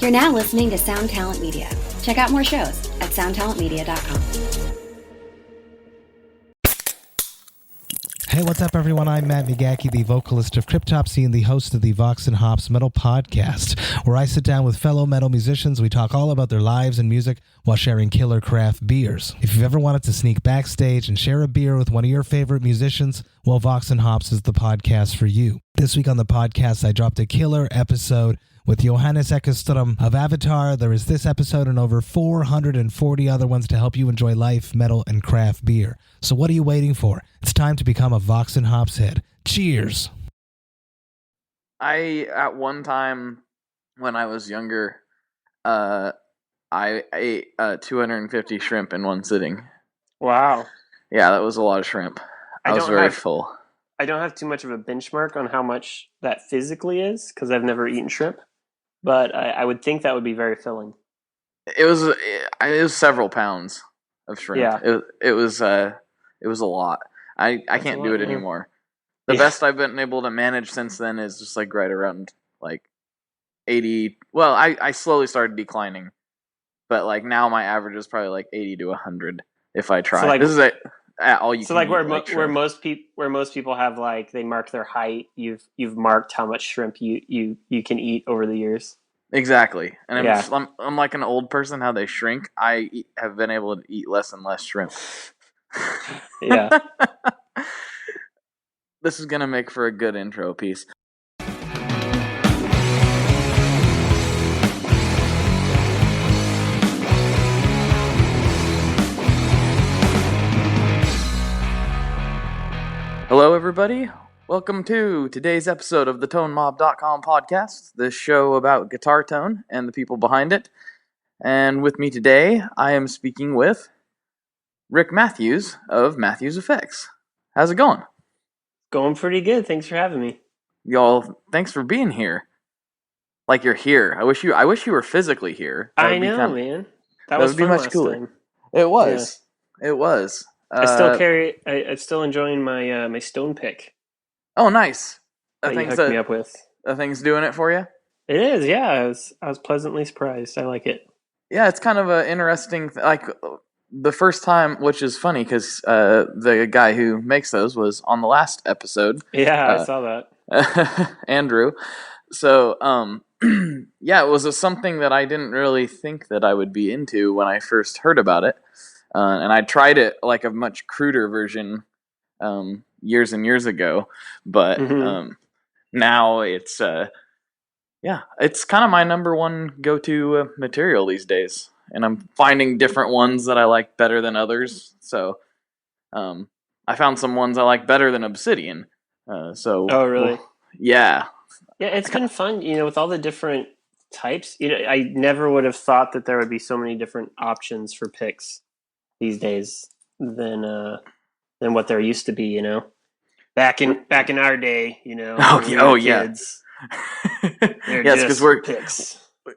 You're now listening to Sound Talent Media. Check out more shows at soundtalentmedia.com. Hey, what's up, everyone? I'm Matt Migaki, the vocalist of Cryptopsy and the host of the Vox and Hops Metal Podcast, where I sit down with fellow metal musicians. We talk all about their lives and music while sharing killer craft beers. If you've ever wanted to sneak backstage and share a beer with one of your favorite musicians, well, Vox and Hops is the podcast for you. This week on the podcast, I dropped a killer episode with Johannes Ekström of Avatar. There is this episode and over 440 other ones to help you enjoy life, metal, and craft beer. So what are you waiting for? It's time to become a Vox and Hops head. Cheers! At one time, when I was younger, I ate 250 shrimp in one sitting. Wow. Yeah, that was a lot of shrimp. I was very full. I don't have too much of a benchmark on how much that physically is, because I've never eaten shrimp. But I would think that would be very filling. It was several pounds of shrimp. Yeah. It was a lot. I can't do it anymore. The best I've been able to manage since then is just like right around like 80. Well, I slowly started declining, but like now my average is probably like 80 to 100 if I try. So like, this is all you. So can like eat, where most people have like they mark their height, you've marked how much shrimp you can eat over the years. Exactly, and I'm like an old person. How they shrink, have been able to eat less and less shrimp. Yeah. This is gonna make for a good intro piece. Hello, everybody. Welcome to today's episode of the ToneMob.com podcast, the show about guitar tone and the people behind it. And with me today, I am speaking with Rick Matthews of Matthews Effects. How's it going? Going pretty good. Thanks for having me. Y'all, thanks for being here. Like you're here. I wish you were physically here. I know, man. That would be much cooler. Time. It was. Yeah. It was. I still carry. I'm still enjoying my my stone pick. Oh, nice. That you hooked me up with. The thing's doing it for you? It is, yeah. I was pleasantly surprised. I like it. Yeah, it's kind of an interesting. Like the first time, which is funny because the guy who makes those was on the last episode. Yeah, I saw that. Andrew. So, yeah, it was something that I didn't really think that I would be into when I first heard about it. And I tried it like a much cruder version years and years ago, but now it's it's kind of my number one go-to material these days, and I'm finding different ones that I like better than others. So I found some ones I like better than Obsidian. Oh, really? Yeah, it's been fun, with all the different types. I never would have thought that there would be so many different options for picks these days than what there used to be, back in our day, Kids. Yes, because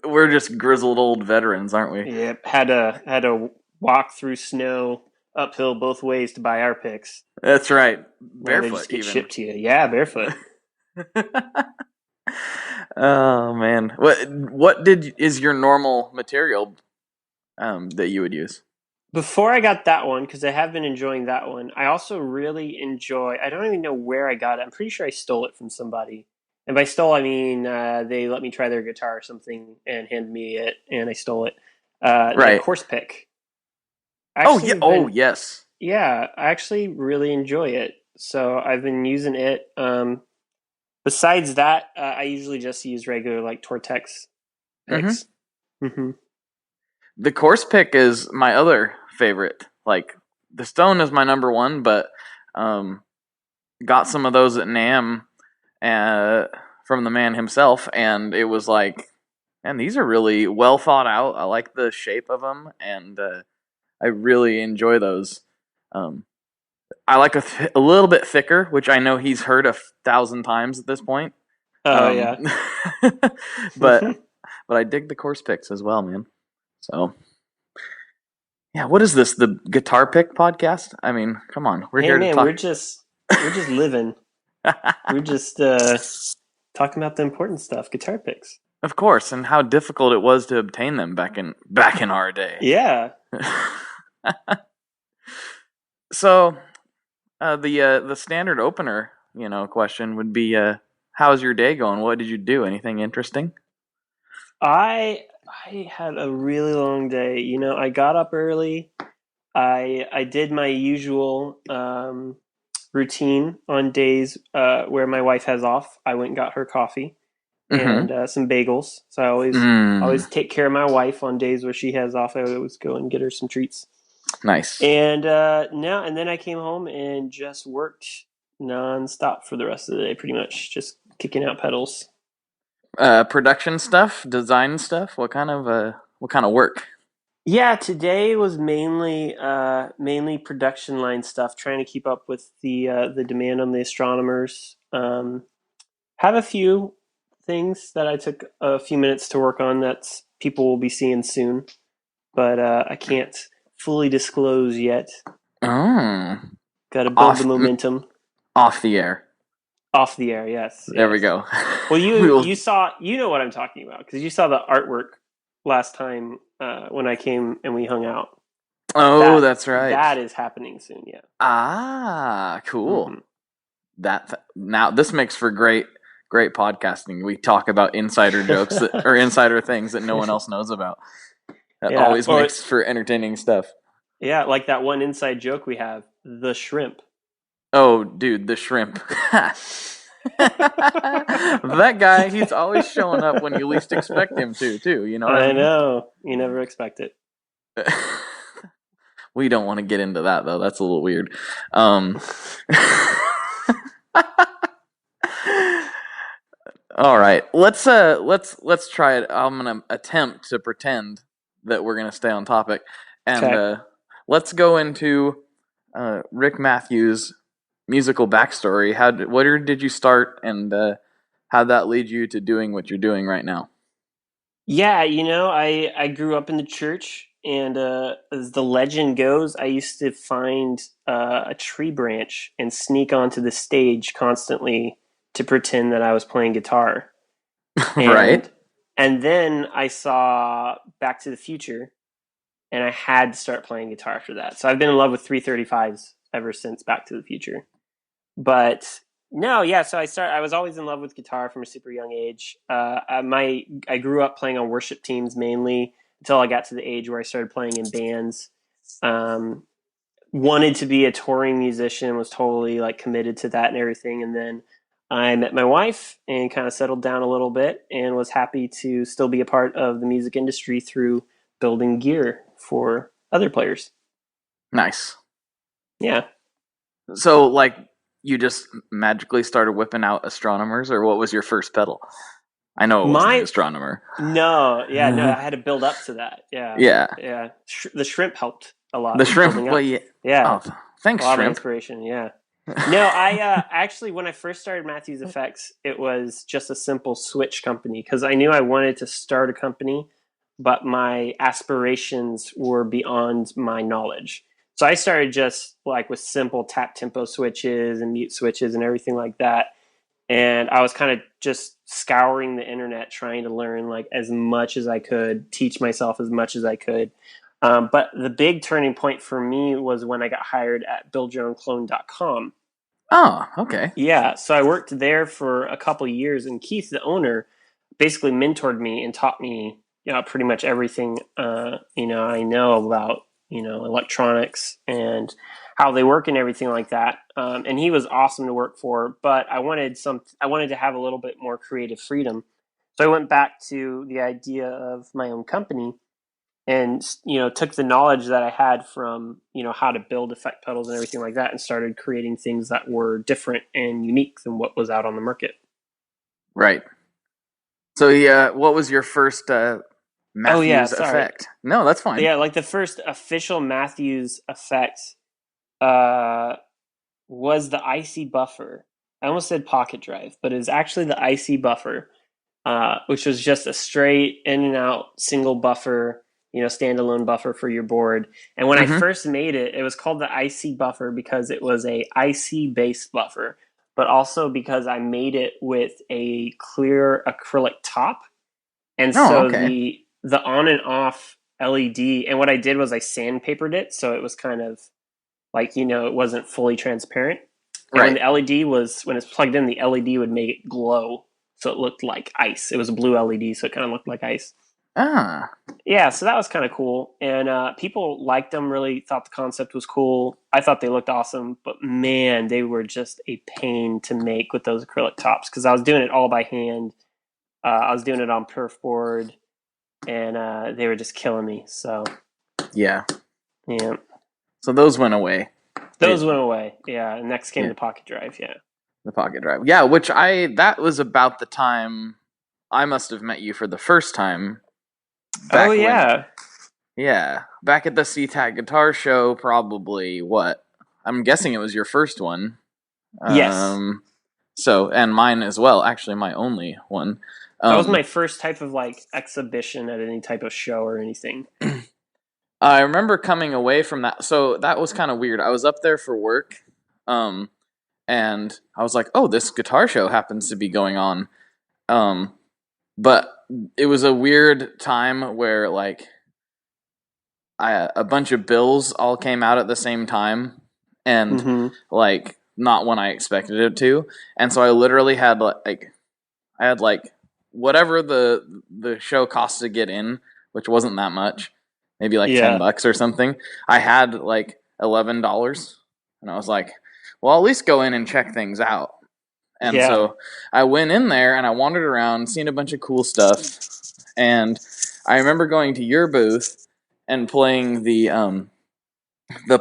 we're just grizzled old veterans, aren't we? Yep. Had to walk through snow uphill both ways to buy our picks. That's right. Barefoot, they just get shipped to you. Yeah, barefoot. Oh man, what is your normal material that you would use? Before I got that one, because I have been enjoying that one, I also really enjoy, I don't even know where I got it. I'm pretty sure I stole it from somebody. And by stole, I mean they let me try their guitar or something and handed me it, and I stole it. Right. Course pick. Yes. Yeah, I actually really enjoy it. So I've been using it. Besides that, I usually just use regular like Tortex picks. Mm-hmm. The course pick is my other favorite. Like the Stone is my number one, but got some of those at NAMM from the man himself, and it was like, man, these are really well thought out. I like the shape of them, and I really enjoy those. I like a little bit thicker, which I know he's heard 1,000 times at this point. Oh, yeah. but I dig the course picks as well, man. So, yeah, what is this? The Guitar Pick podcast? I mean, come on, we're here to talk. We're just living. We're just talking about the important stuff. Guitar picks. Of course, and how difficult it was to obtain them back in our day. Yeah. So, the standard opener, question would be, how's your day going? What did you do? Anything interesting? I had a really long day. I got up early. I did my usual routine on days where my wife has off. I went and got her coffee and some bagels. So I always take care of my wife on days where she has off. I always go and get her some treats. Nice. And then I came home and just worked nonstop for the rest of the day, pretty much just kicking out pedals. Production stuff, design stuff. What kind of work? Yeah, today was mainly production line stuff, trying to keep up with the demand on the astronomers. Have a few things that I took a few minutes to work on that people will be seeing soon, but I can't fully disclose yet. Oh, got to build the momentum. Off the air. Off the air, yes. There we go. Well, you know what I'm talking about because you saw the artwork last time when I came and we hung out. Oh, that's right. That is happening soon, yeah. Ah, cool. Mm-hmm. Now this makes for great podcasting. We talk about insider jokes or insider things that no one else knows about. That always makes for entertaining stuff. Yeah, like that one inside joke we have, the shrimp. Oh, dude, the shrimp. That guy, he's always showing up when you least expect him to, too. You know what I mean? Know. You never expect it. We don't want to get into that, though. That's a little weird. All right, let's try it. I'm gonna attempt to pretend that we're gonna stay on topic, and let's go into Rick Matthews' musical backstory. Where did you start, and how'd that lead you to doing what you're doing right now? Yeah, I grew up in the church, and as the legend goes, I used to find a tree branch and sneak onto the stage constantly to pretend that I was playing guitar. Right. And then I saw Back to the Future, and I had to start playing guitar after that. So I've been in love with 335s ever since Back to the Future. But no, yeah. So I was always in love with guitar from a super young age. I grew up playing on worship teams mainly until I got to the age where I started playing in bands. Wanted to be a touring musician, was totally like committed to that and everything. And then I met my wife and kind of settled down a little bit and was happy to still be a part of the music industry through building gear for other players. Nice. Yeah. So, like, you just magically started whipping out astronomers, or what was your first pedal? I know it was the astronomer. No, I had to build up to that. Yeah. Yeah. The shrimp helped a lot. The shrimp, well, yeah. Yeah. Oh, thanks, a lot shrimp. Of inspiration, yeah. No, I actually, when I first started Matthews Effects, it was just a simple switch company because I knew I wanted to start a company, but my aspirations were beyond my knowledge. So I started just like with simple tap tempo switches and mute switches and everything like that. And I was kind of just scouring the internet, trying to learn like as much as I could, teach myself as much as I could. But the big turning point for me was when I got hired at buildyourown.clone.com. Oh, okay. Yeah, so I worked there for a couple of years, and Keith, the owner, basically mentored me and taught me pretty much everything I know about electronics and how they work and everything like that. And he was awesome to work for, but I wanted to have a little bit more creative freedom. So I went back to the idea of my own company and took the knowledge that I had from how to build effect pedals and everything like that and started creating things that were different and unique than what was out on the market. Right. So what was your first Matthews effect? No, that's fine. Yeah, like the first official Matthews effect was the IC buffer. I almost said pocket drive, but it was actually the IC buffer, which was just a straight in and out single buffer, standalone buffer for your board. And when I first made it, it was called the IC buffer because it was a IC based buffer, but also because I made it with a clear acrylic top And Oh, so okay. the on and off LED, and what I did was I sandpapered it so it was kind of like, it wasn't fully transparent. And when Right. the LED when it's plugged in, the LED would make it glow. So it looked like ice. It was a blue LED, so it kind of looked like ice. Ah, Yeah, so that was kind of cool. And people liked them, really thought the concept was cool. I thought they looked awesome. But man, they were just a pain to make with those acrylic tops because I was doing it all by hand. I was doing it on perf board, and they were just killing me. So, yeah. yeah. So those went away. Those went away. Yeah, and next came Yeah. the pocket drive. Yeah. The pocket drive. Yeah, which that was about the time I must have met you for the first time. Oh, Back when, yeah. yeah, back at the SeaTac guitar show, probably what? I'm guessing it was your first one. Yes. So, and mine as well, actually my only one. That was my first type of like exhibition at any type of show or anything. I remember coming away from that. So that was kind of weird. I was up there for work, and I was like, "Oh, this guitar show happens to be going on." But it was a weird time where like a bunch of bills all came out at the same time, and like not when I expected it to, and so I literally had like whatever the show cost to get in, which wasn't that much, maybe like Yeah. $10 or something. I had like $11, and I was like, well, I'll at least go in and check things out. And Yeah. so I went in there and I wandered around, seeing a bunch of cool stuff. And I remember going to your booth and playing the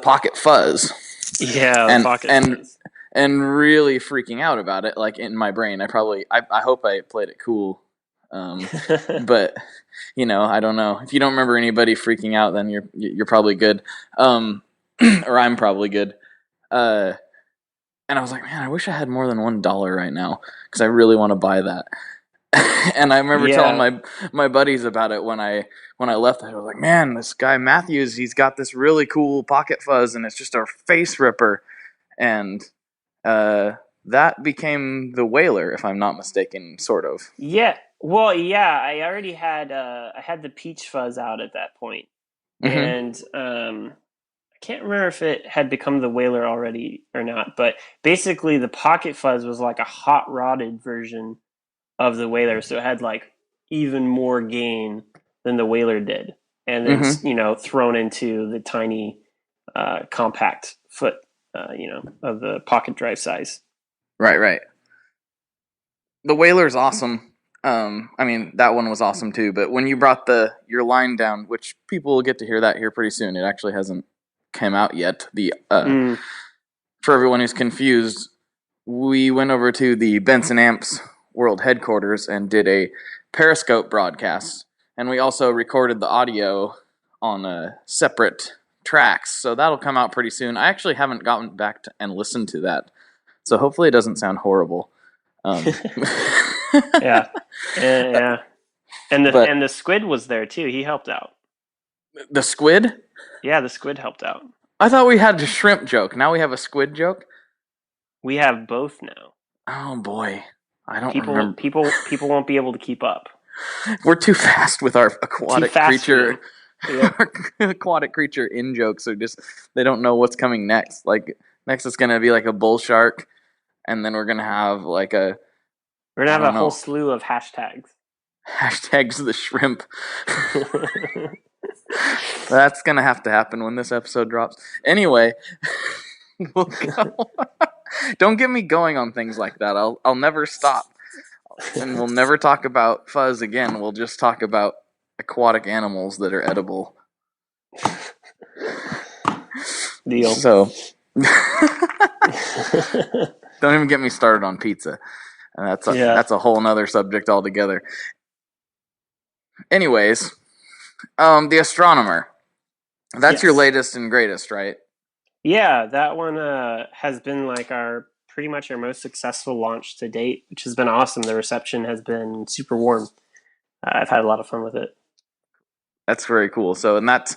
Pocket Fuzz. Yeah, the and pocket and fuzz. and really freaking out about it. Like in my brain, I hope I played it cool. But I don't know. If you don't remember anybody freaking out, then you're probably good. Or I'm probably good. And I was like, man, I wish I had more than $1 right now because I really want to buy that. And I remember telling Yeah. my buddies about it when I left. I was like, man, this guy Matthews, he's got this really cool Pocket Fuzz, and it's just a face ripper. And that became the Whaler, if I'm not mistaken, sort of. Yeah. Well, yeah, I already had I had the peach fuzz out at that point. Mm-hmm. And I can't remember if it had become the Whaler already or not, but basically the pocket fuzz was like a hot rodded version of the Whaler, so it had like even more gain than the Whaler did. And then, Mm-hmm. thrown into the tiny compact foot, of the pocket drive size. Right. The Whaler's awesome. I mean, that one was awesome too. But when you brought your line down, which people will get to hear that here pretty soon, it actually hasn't come out yet. For everyone who's confused, we went over to the Benson Amps World Headquarters and did a Periscope broadcast, and we also recorded the audio on separate tracks. So that'll come out pretty soon. I actually haven't gotten back and listened to that, so hopefully it doesn't sound horrible. Yeah, yeah, and But the squid was there too. He helped out. the squid? Yeah, the squid helped out. I thought we had a shrimp joke. Now we have a squid joke? We have both now. Oh boy. I don't People remember. people won't be able to keep up. We're too fast with our aquatic creature. Yep. Aquatic creature in jokes are just, they don't know what's coming next. Like next it's gonna be like a bull shark, and then we're gonna have like We're gonna I have a don't whole know. slew of hashtags. hashtags the shrimp. That's gonna have to happen when this episode drops. Anyway, we'll go. Don't get me going on things like that. I'll never stop. And we'll never talk about fuzz again. We'll just talk about aquatic animals that are edible. Deal. So don't even get me started on pizza. That's a whole nother subject altogether. Anyways, the Astronomer. That's your Yes. latest and greatest, right? Yeah, that one has been like pretty much our most successful launch to date, which has been awesome. The reception has been super warm. I've had a lot of fun with it. That's very cool. So, and that's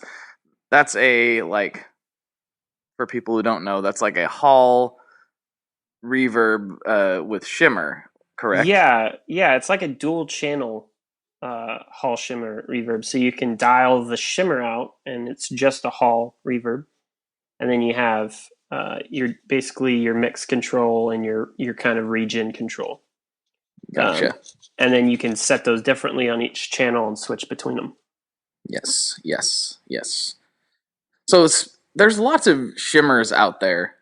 a like, for people who don't know, that's like a hall reverb with shimmer, correct? Yeah, it's like a dual channel hall shimmer reverb. So you can dial the shimmer out, and it's just a hall reverb, and then you have your basically your mix control and your kind of region control. Gotcha. And then you can set those differently on each channel and switch between them. Yes. So there's lots of shimmers out there,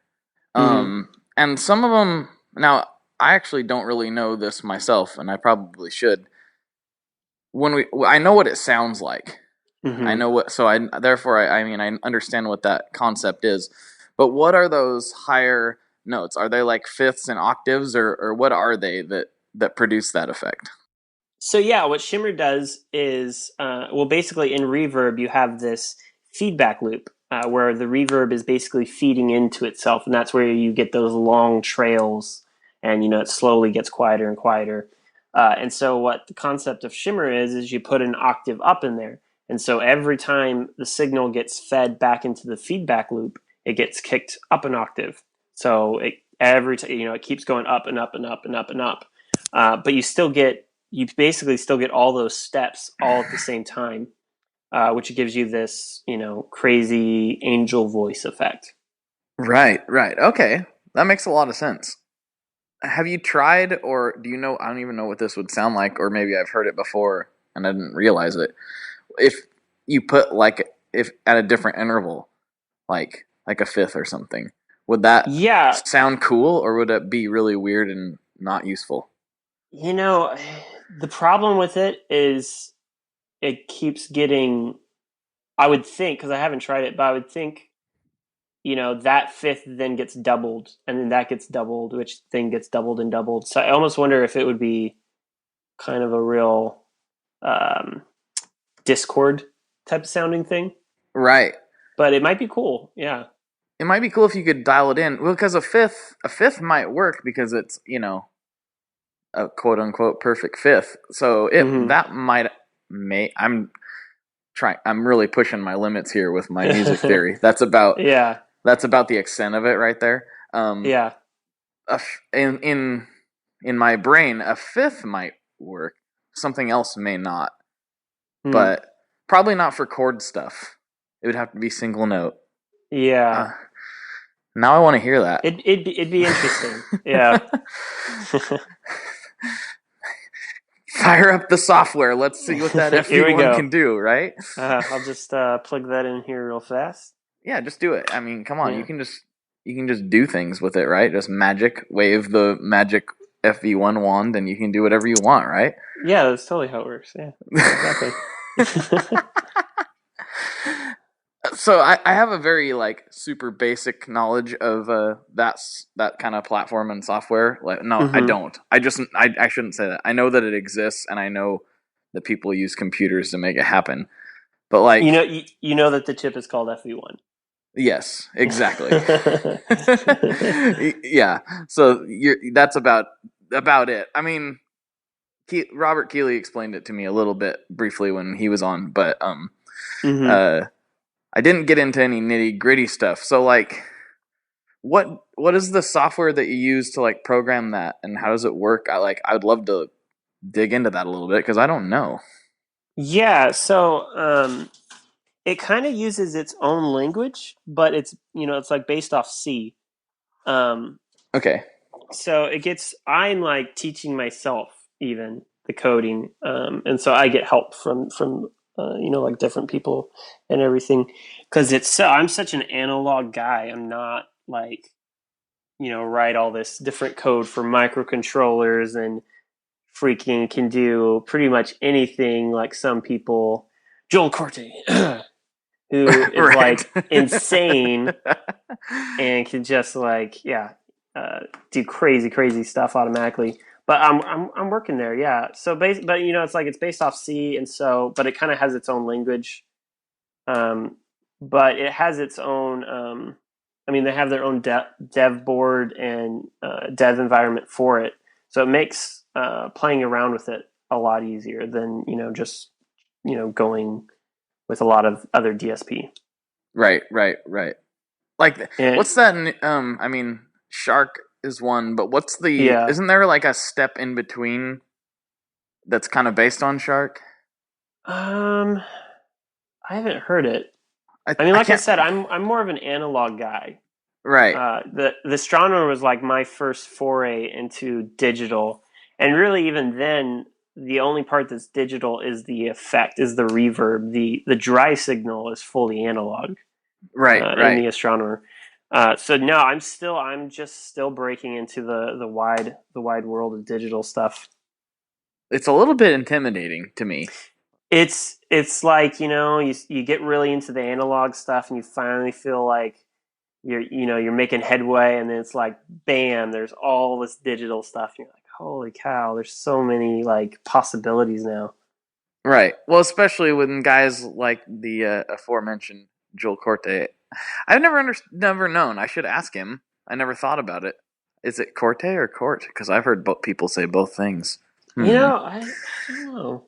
and some of them. Now, I actually don't really know this myself, and I probably should. I know what it sounds like. I know what. So I mean, I understand what that concept is. But what are those higher notes? Are they like fifths and octaves, or what are they that produce that effect? So yeah, what shimmer does is, basically in reverb you have this feedback loop where the reverb is basically feeding into itself, and that's where you get those long trails, and it slowly gets quieter and quieter. And so what the concept of shimmer is you put an octave up in there, and so every time the signal gets fed back into the feedback loop, it gets kicked up an octave. So it keeps going up and up and up and up and up, but you basically still get all those steps all at the same time, which gives you this, crazy angel voice effect. Right. Okay, that makes a lot of sense. Have you tried, or do you know? I don't even know what this would sound like, or maybe I've heard it before and I didn't realize it. If you put if at a different interval, like a fifth or something, would that sound cool, or would it be really weird and not useful? The problem with it is it keeps getting, I would think, because I haven't tried it, but I would think, that fifth then gets doubled, and then that gets doubled, which then gets doubled and doubled. So I almost wonder if it would be kind of a real Discord type of sounding thing. Right. But it might be cool, yeah. It might be cool if you could dial it in. Well, because a fifth might work because it's, a quote unquote perfect fifth. So that I'm really pushing my limits here with my music theory. That's about the extent of it right there. In my brain, a fifth might work. Something else may not. But probably not for chord stuff. It would have to be single note. Yeah. Now I want to hear that. It'd be interesting. Yeah. Fire up the software. Let's see what that FV1 can do, right? I'll just plug that in here real fast. Yeah, just do it. I mean, come on. Yeah. You can just do things with it, right? Just wave the magic FV1 wand, and you can do whatever you want, right? Yeah, that's totally how it works. Yeah, exactly. So I have a very super basic knowledge of that kind of platform and software. I don't. I shouldn't say that. I know that it exists, and I know that people use computers to make it happen. But you know that the chip is called FV1. Yes, exactly. Yeah. So that's about it. I mean, Robert Keeley explained it to me a little bit briefly when he was on, but I didn't get into any nitty gritty stuff. So what is the software that you use to program that, and how does it work? I would love to dig into that a little bit because I don't know. Yeah. So it kind of uses its own language, but it's based off C. Okay. So I'm teaching myself even the coding, and so I get help from different people and everything, because I'm such an analog guy. I'm not write all this different code for microcontrollers and freaking can do pretty much anything like some people, Joel Corte, who is insane and can just do crazy stuff automatically. But I'm working there, yeah. So but it's based off C, and so but it kind of has its own language. But it has its own. They have their own dev board and dev environment for it, so it makes playing around with it a lot easier than just going with a lot of other DSP. Right. What's that? Shark is one, but what's the? Yeah. Isn't there a step in between that's kind of based on Shark? I haven't heard it. I I mean, like I can't. said, I'm more of an analog guy. Right. The astronomer was like my first foray into digital, and really even then, the only part that's digital is the effect, is the reverb. The dry signal is fully analog Right. in the Right. astronomer. So no, I'm just still breaking into the wide world of digital stuff. It's a little bit intimidating to me. It's like, you get really into the analog stuff and you finally feel like you're making headway, and then it's like bam, there's all this digital stuff. And you're like, holy cow, there's so many like possibilities now. Right. Well, especially when guys like the aforementioned Joel Corte. I've never known. I should ask him. I never thought about it. Is it Corte or Court? Because I've heard people say both things. I don't know.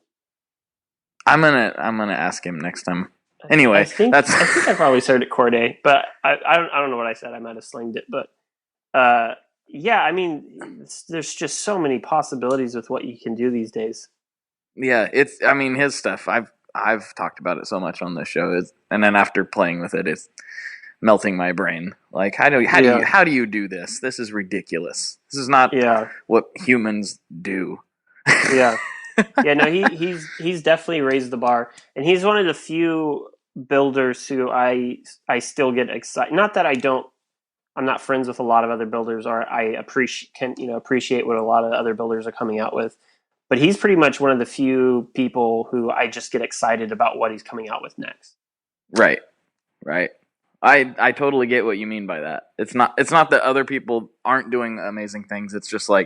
I'm gonna ask him next time. I Anyway, think that's I've probably heard it Corday, but I don't know what I said. I might have slinged it, but yeah, I mean, there's just so many possibilities with what you can do these days. yeah. It's I mean his stuff. I've talked about it so much on this show, and then after playing with it, it's melting my brain. Like how do you do this? This is ridiculous. This is not what humans do. Yeah. Yeah, no, he's definitely raised the bar, and he's one of the few builders who I still get excited. Not that I'm not friends with a lot of other builders, or I appreciate what a lot of other builders are coming out with, but he's pretty much one of the few people who I just get excited about what he's coming out with next. Right. I totally get what you mean by that. It's not that other people aren't doing amazing things. It's just like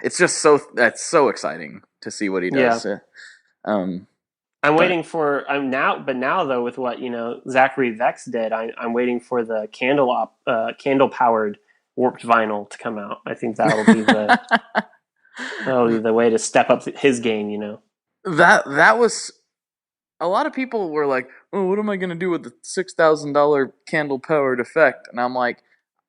it's just that's so exciting to see what he does. Yeah. I'm waiting for now though, with what Zachary Vex did, I'm waiting for the candle powered warped vinyl to come out. I think that'll be the way to step up his game. That was a lot of people were like, "Oh, what am I going to do with the $6,000 candle powered effect?" And I'm like,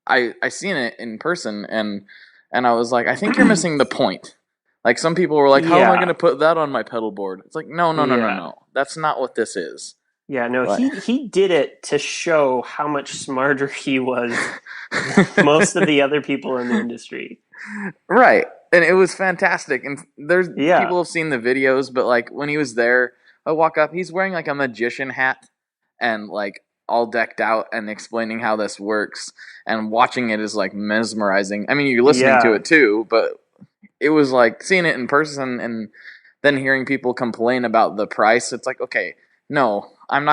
I seen it in person, and I was like, I think you're missing the point. Like some people were like, "How am I going to put that on my pedal board?" It's like, no. That's not what this is. Yeah, no, but he did it to show how much smarter he was than most of the other people in the industry. Right. And it was fantastic. And there's people have seen the videos, but like when he was there, I walk up, he's wearing like a magician hat and like all decked out and explaining how this works, and watching it is like mesmerizing. I mean, you're listening to it too, but it was like seeing it in person and then hearing people complain about the price. It's like, okay, no, I'm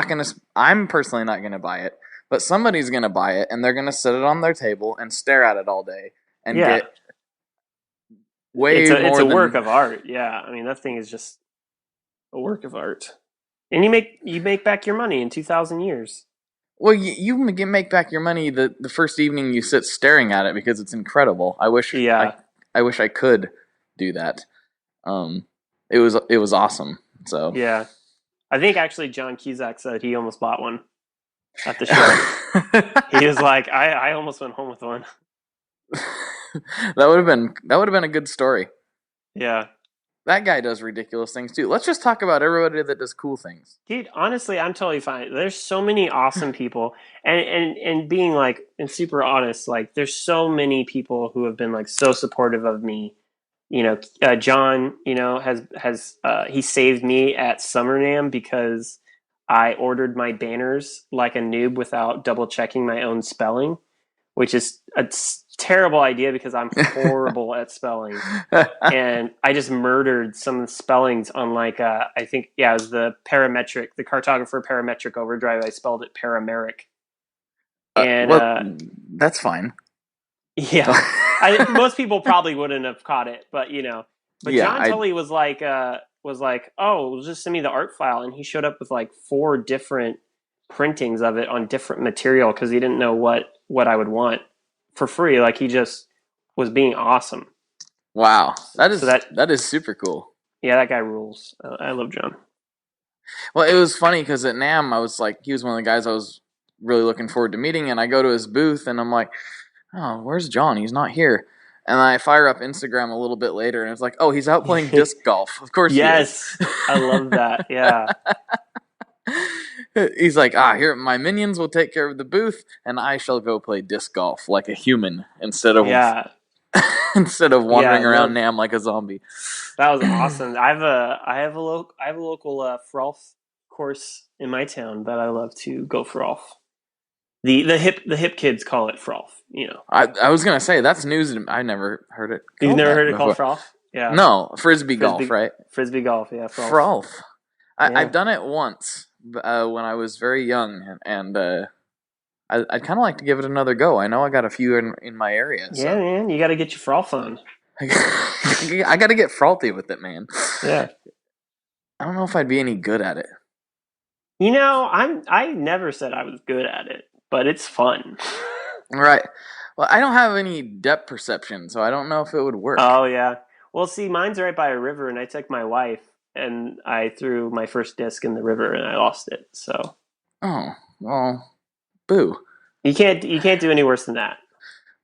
personally not going to buy it, but somebody's going to buy it and they're going to sit it on their table and stare at it all day and get way more. It's a work of art. Yeah. I mean, that thing is just a work of art. And you make back your money in 2,000 years. Well, you make back your money the first evening you sit staring at it because it's incredible. I wish I could do that. It was awesome. So yeah, I think actually John Cusack said he almost bought one at the show. He was like, I almost went home with one. That would have been a good story. Yeah. That guy does ridiculous things too. Let's just talk about everybody that does cool things. Dude, honestly, I'm totally fine. There's so many awesome people, and being like, and super honest, like there's so many people who have been like so supportive of me. John, has he saved me at SummerNAMM because I ordered my banners like a noob without double checking my own spelling, which is a terrible idea because I'm horrible at spelling, and I just murdered some spellings on like I think it was the cartographer parametric overdrive. I spelled it parameric, and that's fine. Yeah, most people probably wouldn't have caught it, but John totally was like, oh, just send me the art file, and he showed up with like 4 different printings of it on different material because he didn't know what I would want for free. Like he just was being awesome. Wow, that is super cool. Yeah, that guy rules. I love John. Well, it was funny because at NAMM, I was like, he was one of the guys I was really looking forward to meeting, and I go to his booth, and I'm like, oh, where's John? He's not here. And I fire up Instagram a little bit later, and it's like, oh, he's out playing disc golf. Of course he is. Yes, I love that. Yeah. He's like, here, my minions will take care of the booth, and I shall go play disc golf like a human instead of wandering around Nam like a zombie. That was awesome. I have a local frolth course in my town that I love to go frolth. The hip kids call it frolth. I was gonna say that's news. I never heard it. You've never heard it called frolth? Yeah. No, frisbee golf, right? Frisbee golf, yeah. Frolth. I've done it once when I was very young, and I'd kind of like to give it another go. I know I got a few in my area. So. Yeah, man, you got to get your frolth on. I got to get frothy with it, man. Yeah. I don't know if I'd be any good at it. I never said I was good at it, but it's fun. Right. Well, I don't have any depth perception, so I don't know if it would work. Oh, yeah. Well, see, mine's right by a river, and I took my wife, and I threw my first disc in the river, and I lost it. So. Oh, well, boo. You can't do any worse than that.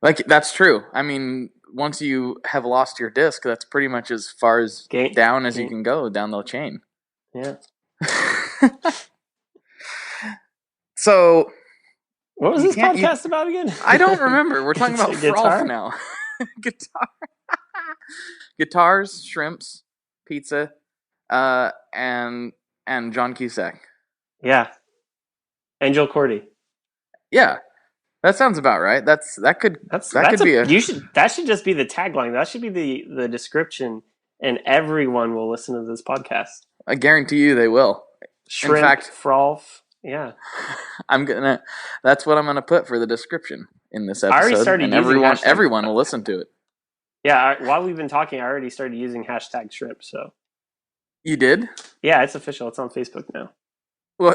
Like, that's true. I mean, once you have lost your disc, that's pretty much as far as down as you can go down the chain. Yeah. So, what was this podcast about again? I don't remember. We're talking about frolth now. Guitar. Guitars, shrimps, pizza, and John Cusack. Yeah. Angel Cordy. Yeah. That sounds about right. That could be that should just be the tagline. That should be the description, and everyone will listen to this podcast. I guarantee you they will. Shrimp, in fact, frolth. Yeah. That's what I'm gonna put for the description in this episode. I already started using everyone will listen to it. Yeah, while we've been talking, I already started using #shrimp. So. You did? Yeah, it's official. It's on Facebook now. Well,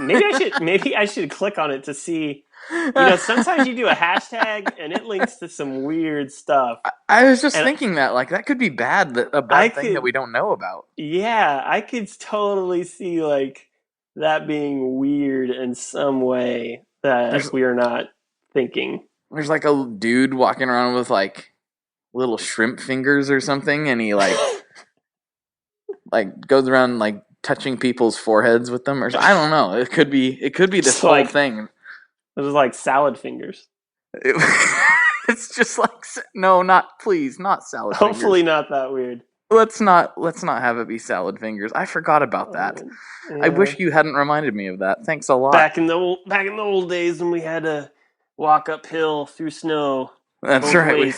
maybe I should click on it to see. Sometimes you do a hashtag and it links to some weird stuff. I was just thinking that could be bad. A bad thing that we don't know about. Yeah, I could totally see that being weird in some way that we are not thinking. There's a dude walking around with little shrimp fingers or something, and he goes around touching people's foreheads with them, or I don't know. It could be this whole thing. It was salad fingers. It's just no, not salad. Hopefully fingers. not that weird. Let's not have it be salad fingers. I forgot about that. Yeah. I wish you hadn't reminded me of that. Thanks a lot. Back in the old days when we had to walk uphill through snow. That's right.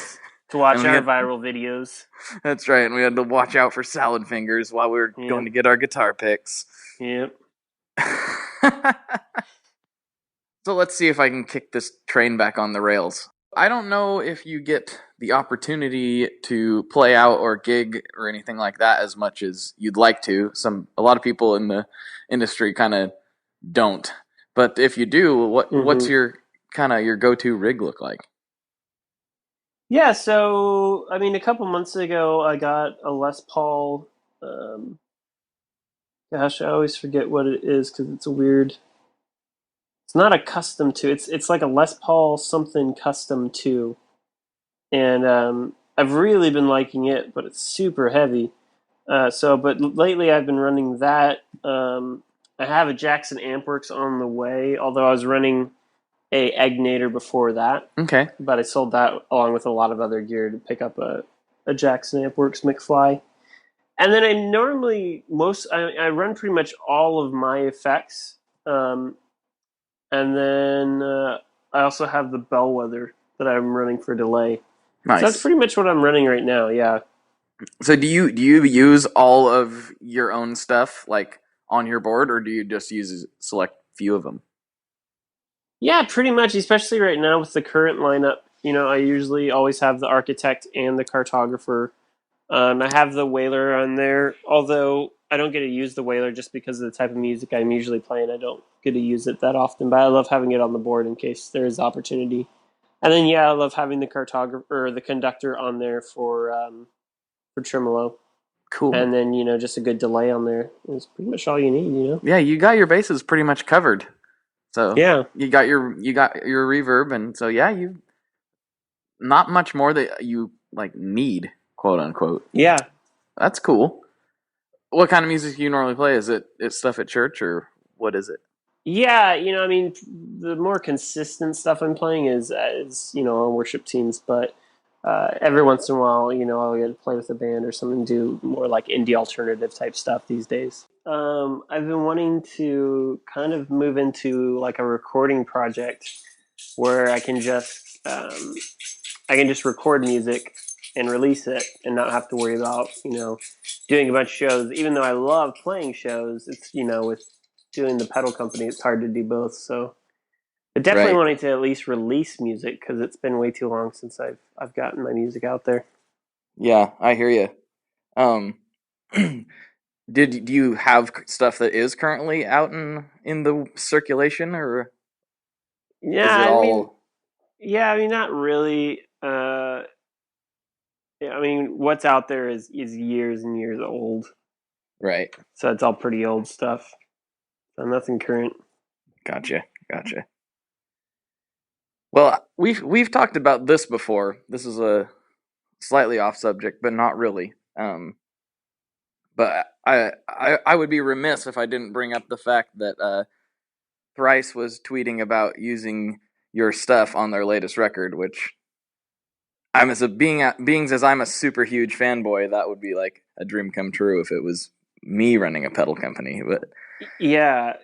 To watch our viral videos. That's right, and we had to watch out for salad fingers while we were going to get our guitar picks. Yep. So let's see if I can kick this train back on the rails. I don't know if you get the opportunity to play out or gig or anything like that as much as you'd like to. A lot of people in the industry kind of don't. But if you do, what's your go-to rig look like? Yeah, so, a couple months ago, I got a Les Paul. Gosh, I always forget what it is because it's it's not a custom 2. It's like a Les Paul something custom 2. And I've really been liking it, but it's super heavy. But lately I've been running that. I have a Jackson Ampworks on the way, although I was running a Egnator before that. Okay. But I sold that along with a lot of other gear to pick up a Jackson Ampworks McFly. And then I run pretty much all of my effects. And then I also have the Bellwether that I'm running for delay. Nice. So that's pretty much what I'm running right now, yeah. So do you use all of your own stuff on your board, or do you just use a select few of them? Yeah, pretty much, especially right now with the current lineup. I usually always have the Architect and the Cartographer. I have the Whaler on there, although I don't get to use the Whaler just because of the type of music I'm usually playing. I don't get to use it that often, but I love having it on the board in case there is opportunity. And then, I love having the Cartographer or the Conductor on there for tremolo. Cool. And then, just a good delay on there is pretty much all you need, Yeah, you got your bases pretty much covered. So yeah, you got your reverb, and so not much more that you like need, quote unquote. Yeah. That's cool. What kind of music do you normally play? Is it stuff at church or what is it? Yeah, I mean, the more consistent stuff I'm playing is on worship teams, but every once in a while, I'll get to play with a band or something, do more like indie alternative type stuff these days. I've been wanting to kind of move into like a recording project where I can just record music and release it and not have to worry about, doing a bunch of shows. Even though I love playing shows, it's, with doing the pedal company, it's hard to do both. So, but definitely Right. wanting to at least release music because it's been way too long since I've gotten my music out there. Yeah, I hear you. Um, do you have stuff that is currently out in the circulation, or Yeah, is it I mean, all not really. Yeah, I mean, what's out there is years and years old, right? so it's all pretty old stuff. So nothing current. Gotcha, gotcha. Well, we've talked about this before. This is a slightly off subject, but not really. But I would be remiss if I didn't bring up the fact that Thrice was tweeting about using your stuff on their latest record, which I'm as a beings as I'm a super huge fanboy, that would be like a dream come true if it was me running a pedal company. But Yeah,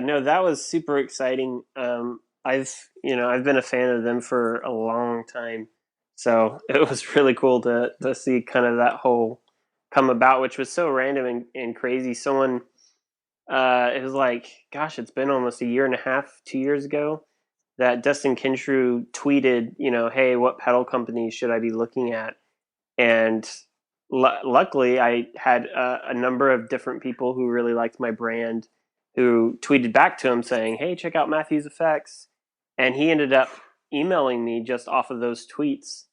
no, that was super exciting. I've been a fan of them for a long time, so it was really cool to see kind of that whole come about, which was so random and crazy. Someone, it was like, gosh, it's been almost a year and a half, 2 years ago, that Dustin Kinshrew tweeted, hey, what pedal companies should I be looking at? And luckily, I had a number of different people who really liked my brand who tweeted back to him saying, "Hey, check out Matthew's Effects," and he ended up emailing me just off of those tweets.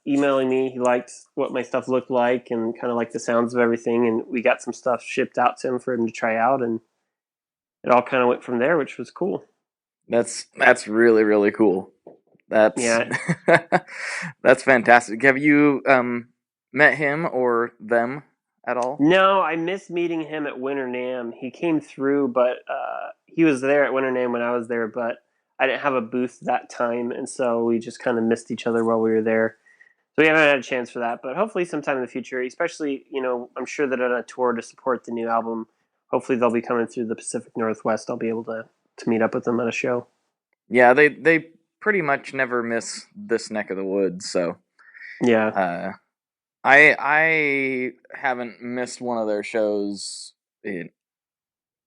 Emailing me, he liked what my stuff looked like and kind of liked the sounds of everything, and we got some stuff shipped out to him for him to try out, and it all kind of went from there, which was cool. that's really really cool. That's Yeah, that's fantastic. Have you met him or them at all? no, I missed meeting him at Winter Nam. He came through, but he was there at Winter Nam when I was there, but I didn't have a booth that time, and so we just kind of missed each other while we were there. So we haven't had a chance for that, but hopefully sometime in the future, especially, I'm sure that on a tour to support the new album, hopefully they'll be coming through the Pacific Northwest. I'll be able to meet up with them at a show. Yeah, they pretty much never miss this neck of the woods. So Yeah. uh, I haven't missed one of their shows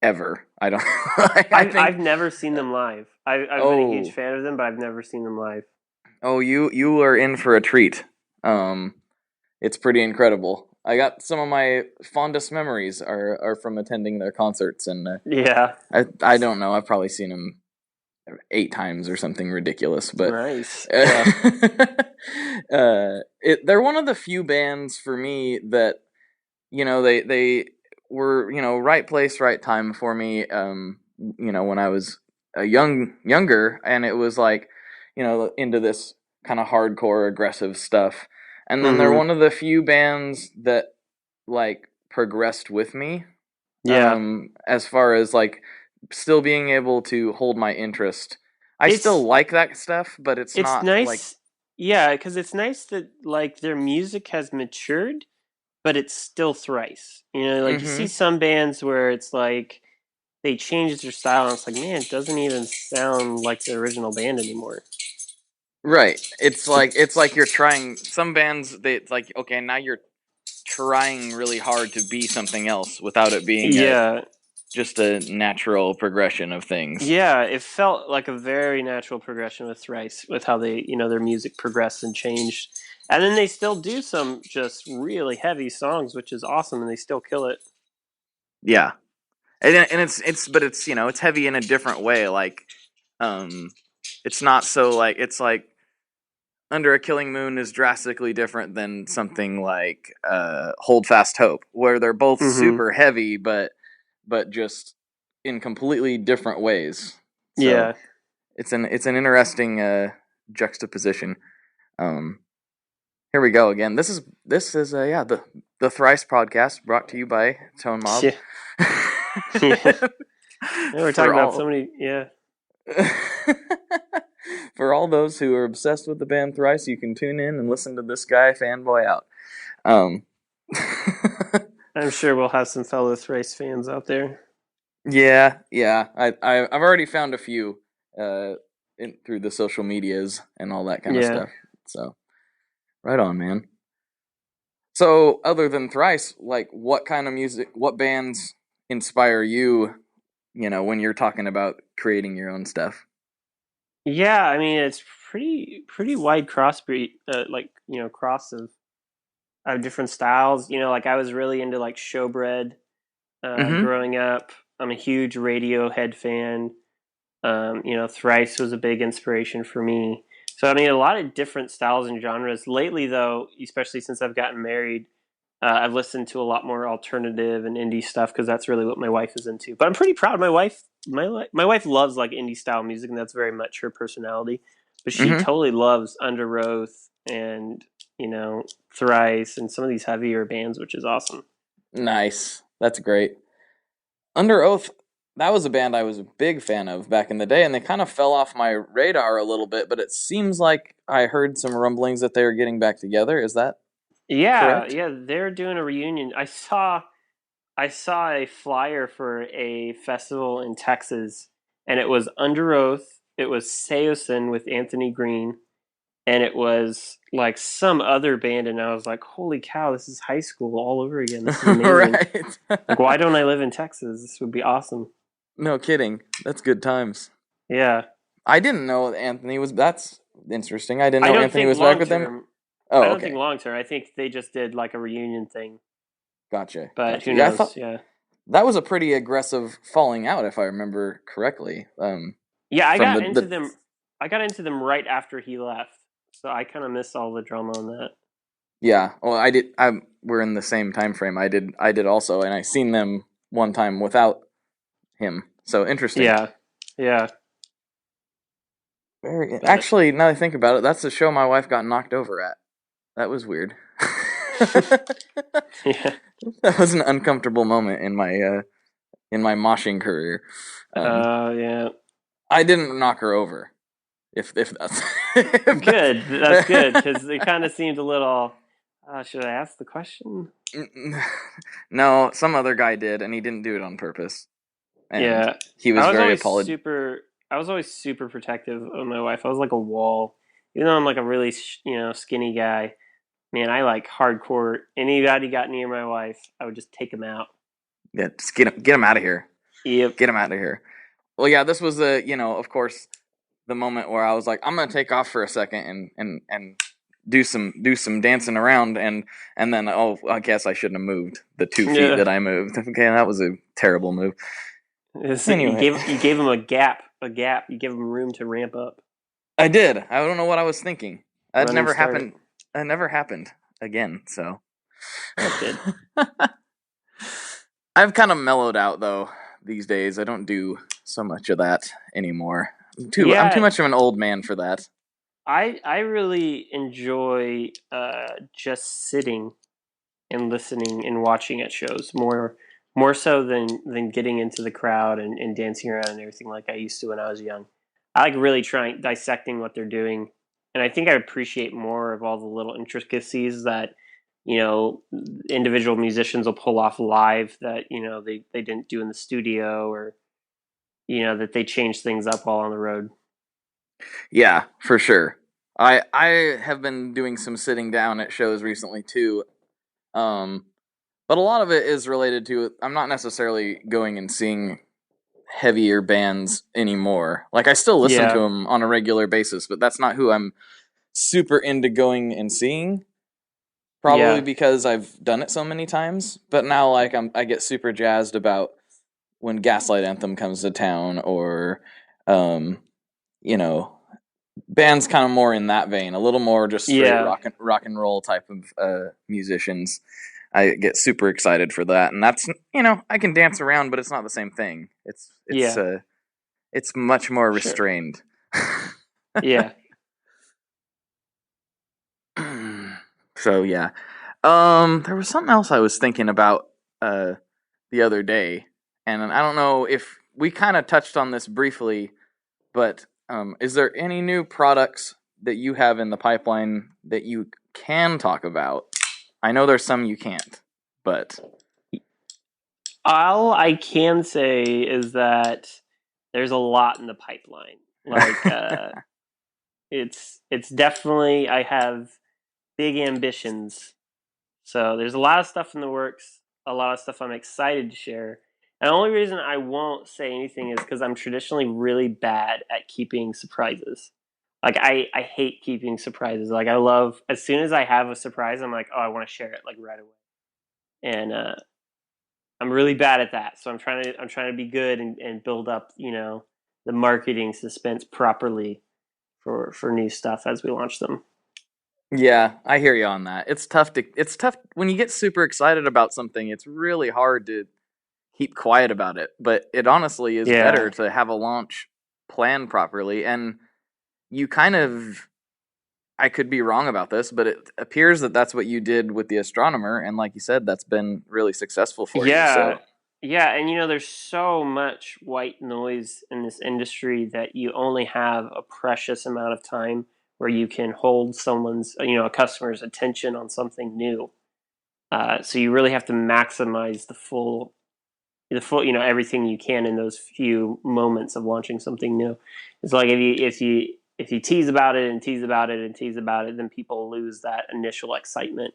ever. I don't. I've never seen them live. I've been a huge Oh, fan of them, but I've never seen them live. you are in for a treat. It's pretty incredible. I got some of my fondest memories are from attending their concerts, and Yeah. I don't know. I've probably seen them 8 times or something ridiculous, but Nice. Yeah. they're one of the few bands for me that they were right place right time for me. When I was a younger, and it was like into this kind of hardcore aggressive stuff, and then they're Mm-hmm. one of the few bands that like progressed with me Yeah. as far as like still being able to hold my interest. I still It's like that stuff, but it's it's not like nice, yeah, because it's nice that like their music has matured, but it's still Thrice. Like you see mm-hmm. some bands where it's like they changed their style, and it's like, man, it doesn't even sound like the original band anymore. Right. It's like you're trying some bands it's like okay, now you're trying really hard to be something else without it being a Yeah, just a natural progression of things. yeah, it felt like a very natural progression with Thrice, with how they, their music progressed and changed, and then they still do some just really heavy songs, which is awesome, and they still kill it. Yeah. And it's but it's it's heavy in a different way like um it's not so like it's like Under a Killing Moon is drastically different than something like Hold Fast Hope, where they're both Mm-hmm. super heavy, but just in completely different ways. So Yeah. it's an interesting juxtaposition. Here we go again. This is the Thrice podcast brought to you by Tone Mob. Yeah. Yeah. We're talking about so many. Yeah. For all those who are obsessed with the band Thrice, you can tune in and listen to this guy fanboy out. I'm sure we'll have some fellow Thrice fans out there. Yeah. I've already found a few through the social medias and all that kind of stuff. So, right on, man. So, other than Thrice, like, what kind of music, what bands inspire you, when you're talking about creating your own stuff? Yeah, I mean it's pretty wide crossbreed, cross of different styles. Like I was really into like Showbread growing up. I'm a huge Radiohead fan. Thrice was a big inspiration for me. So I mean, a lot of different styles and genres. Lately, though, especially since I've gotten married, I've listened to a lot more alternative and indie stuff because that's really what my wife is into. But I'm pretty proud of my wife. My wife loves like indie style music, and that's very much her personality. But she totally loves Under Oath and Thrice and some of these heavier bands, which is awesome. Nice, that's great. Under Oath, that was a band I was a big fan of back in the day, and they kind of fell off my radar a little bit. But it seems like I heard some rumblings that they were getting back together. Is that correct? Yeah, they're doing a reunion. I saw a flyer for a festival in Texas, and it was Under Oath, it was Seosin with Anthony Green, and it was like some other band, and I was like, holy cow, this is high school all over again. This is amazing. Right. Like, why don't I live in Texas? This would be awesome. No kidding. That's good times. Yeah. I didn't know Anthony was... That's interesting. I didn't know Anthony was back with them. Oh, I don't think long term. I think they just did like a reunion thing. Gotcha. But who knows? That was a pretty aggressive falling out, if I remember correctly. I got into them. I got into them right after he left, so I kind of missed all the drama on that. Yeah, well, I did. We're in the same time frame. I did also, and I seen them one time without him. So interesting. Yeah. Actually, now that I think about it, that's the show my wife got knocked over at. That was weird. Yeah. That was an uncomfortable moment in my moshing career. Yeah. I didn't knock her over. If that's good, that's good because it kind of seemed a little. Should I ask the question? No, some other guy did, and he didn't do it on purpose. And he was very apologetic. I was always super protective of my wife. I was like a wall, even though I'm like a really skinny guy. Man, I like hardcore. Anybody got near my wife, I would just take him out. Yeah, just get him out of here. Yep, get him out of here. Well, yeah, this was of course, the moment where I was like, I'm gonna take off for a second and do some dancing around, and then I guess I shouldn't have moved the 2 feet that I moved. Okay, that was a terrible move. Anyway. You gave him a gap. You gave him room to ramp up. I did. I don't know what I was thinking. That never happened. That never happened again. So that's good. I've kind of mellowed out though these days. I don't do so much of that anymore. I'm too much of an old man for that. I really enjoy just sitting and listening and watching at shows more so than getting into the crowd and dancing around and everything like I used to when I was young. I like really dissecting what they're doing, and I think I appreciate more of all the little intricacies that individual musicians will pull off live that they didn't do in the studio, or that they change things up while on the road. Yeah, for sure. I have been doing some sitting down at shows recently too, but a lot of it is related to I'm not necessarily going and seeing heavier bands anymore. Like I still listen to them on a regular basis, but that's not who I'm super into going and seeing. Probably because I've done it so many times. But now, like I get super jazzed about when Gaslight Anthem comes to town, or bands kind of more in that vein, a little more just straight rock and roll type of musicians. I get super excited for that, and that's I can dance around, but it's not the same thing. It's much more restrained. Yeah. So yeah. There was something else I was thinking about the other day, and I don't know if we kind of touched on this briefly, but is there any new products that you have in the pipeline that you can talk about? I know there's some you can't, but All I can say is that there's a lot in the pipeline. Like it's definitely I have big ambitions. So there's a lot of stuff in the works, a lot of stuff I'm excited to share. And the only reason I won't say anything is because I'm traditionally really bad at keeping surprises. Like I hate keeping surprises. Like I love as soon as I have a surprise, I'm like, oh, I want to share it like right away. And I'm really bad at that. So I'm trying to be good and build up, the marketing suspense properly for new stuff as we launch them. yeah, I hear you on that. It's tough when you get super excited about something. It's really hard to keep quiet about it, but it honestly is Yeah. better to have a launch planned properly. And you kind of, I could be wrong about this, but it appears that that's what you did with the astronomer, and like you said, that's been really successful for you. Yeah. So Yeah, and there's so much white noise in this industry that you only have a precious amount of time where you can hold someone's, a customer's attention on something new. So you really have to maximize the full, everything you can in those few moments of launching something new. It's like if you tease about it and tease about it and tease about it, then people lose that initial excitement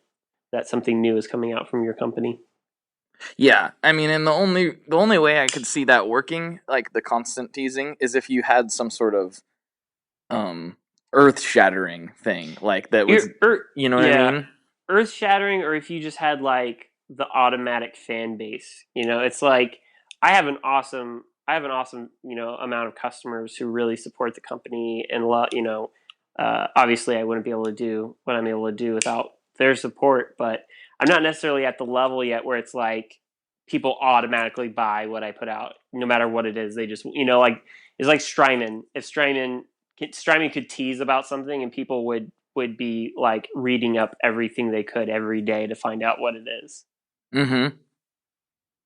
that something new is coming out from your company. yeah, I mean, and the only way I could see that working, like the constant teasing, is if you had some sort of um earth shattering thing, like that was, you know what I Yeah, mean? earth shattering, or if you just had like the automatic fan base. It's like I have an awesome amount of customers who really support the company and obviously I wouldn't be able to do what I'm able to do without their support, but I'm not necessarily at the level yet where it's like people automatically buy what I put out no matter what it is. They just like it's like Strymon. If Strymon could tease about something and people would be like reading up everything they could every day to find out what it is. Mm-hmm.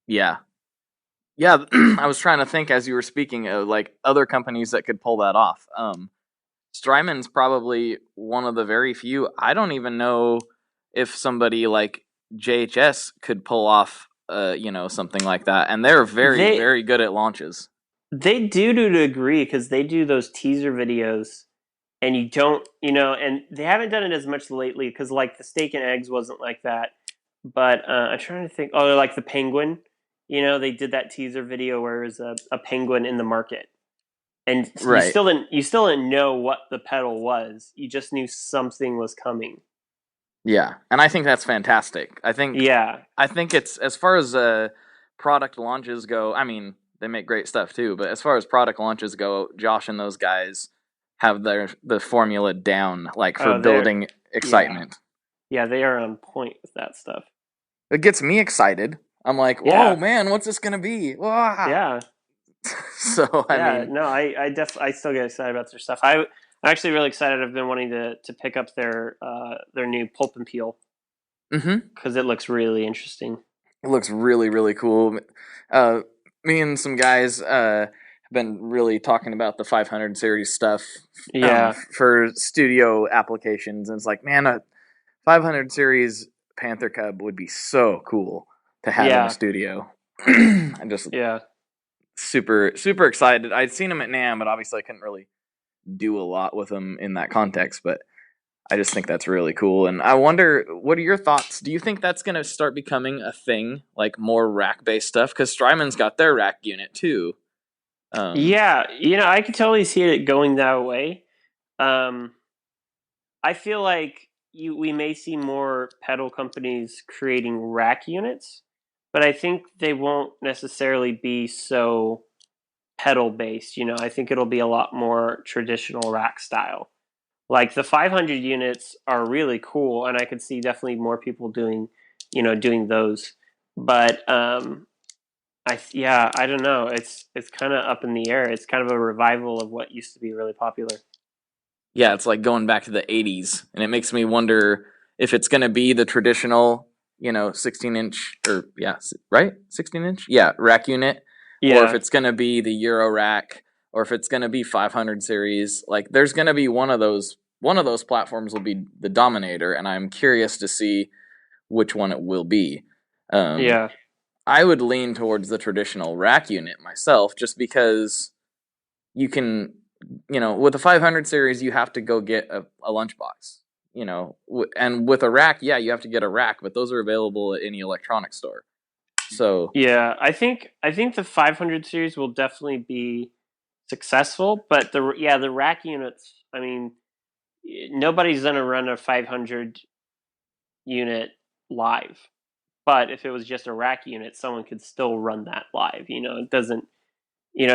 Yeah. Yeah, I was trying to think as you were speaking of like other companies that could pull that off. Strymon's probably one of the very few. I don't even know if somebody like JHS could pull off, something like that. And they're very, They very good at launches. they do to agree because they do those teaser videos and you don't and they haven't done it as much lately because like the steak and eggs wasn't like that, but I'm trying to think. Oh, like the penguin, they did that teaser video where it was a penguin in the market, and you Right. still didn't know what the pedal was. You just knew something was coming. Yeah. And I think that's fantastic. Yeah. I think it's, as far as product launches go, I mean, they make great stuff too, but as far as product launches go, Josh and those guys have the formula down, like for Oh, they're building yeah, excitement. yeah, they are on point with that stuff. It gets me excited. I'm like, whoa, Yeah, man, what's this gonna be? Wah! yeah, So I yeah. mean, No, I still get excited about their stuff. I'm actually really excited. I've been wanting to pick up their new pulp and peel hmm because it looks really interesting. it looks really really cool. Uh, Me and some guys have been really talking about the 500 series stuff Yeah, for studio applications, and it's like, man, a 500 series Panther Cub would be so cool to have in a yeah, studio. I'm just yeah. super super excited. I'd seen him at NAMM, but obviously I couldn't really do a lot with him in that context, but I just think that's really cool. And I wonder, what are your thoughts? Do you think that's going to start becoming a thing, like more rack based stuff? Because Strymon's got their rack unit too. Um, Yeah, I could totally see it going that way. Um, I feel like we may see more pedal companies creating rack units, but I think they won't necessarily be so pedal based. I think it'll be a lot more traditional rack style. Like the 500 units are really cool, and I could see definitely more people doing those. But yeah, I don't know. It's kind of up in the air. It's kind of a revival of what used to be really popular. yeah, it's like going back to the 80s. And it makes me wonder if it's going to be the traditional, 16-inch right? 16-inch? Yeah, rack unit. Yeah. Or if it's going to be the Euro rack, or if it's going to be 500 series. Like, there's going to be one of those platforms will be the dominator, and I'm curious to see which one it will be. Yeah. I would lean towards the traditional rack unit myself, just because you can, with a 500 series, you have to go get a lunchbox. And with a rack, yeah, you have to get a rack, but those are available at any electronics store. So Yeah, I think the 500 series will definitely be successful, but the rack units, I mean, nobody's gonna run a 500 unit live. But if it was just a rack unit, someone could still run that live. It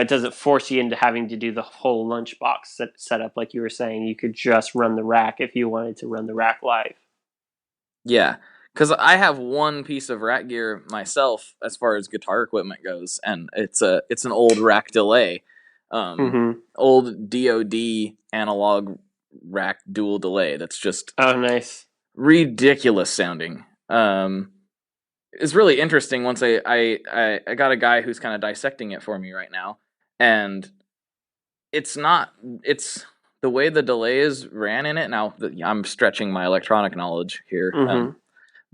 doesn't force you into having to do the whole lunchbox setup like you were saying. You could just run the rack if you wanted to run the rack live. yeah, because I have one piece of rack gear myself as far as guitar equipment goes, and it's an old rack delay, old DoD analog rack dual delay. That's just nice, ridiculous sounding. It's really interesting. Once I got a guy who's kind of dissecting it for me right now, and it's the way the delay is ran in it. Now I'm stretching my electronic knowledge here.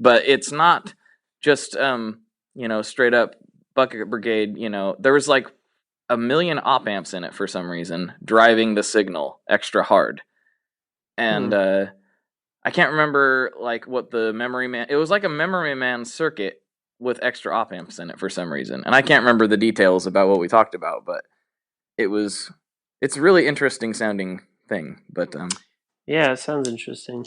But it's not just straight up bucket brigade. There was like 1 million op amps in it for some reason, driving the signal extra hard. And I can't remember like what the memory man. It was like a memory man circuit with extra op amps in it for some reason, and I can't remember the details about what we talked about, but it's a really interesting sounding thing. But yeah, it sounds interesting.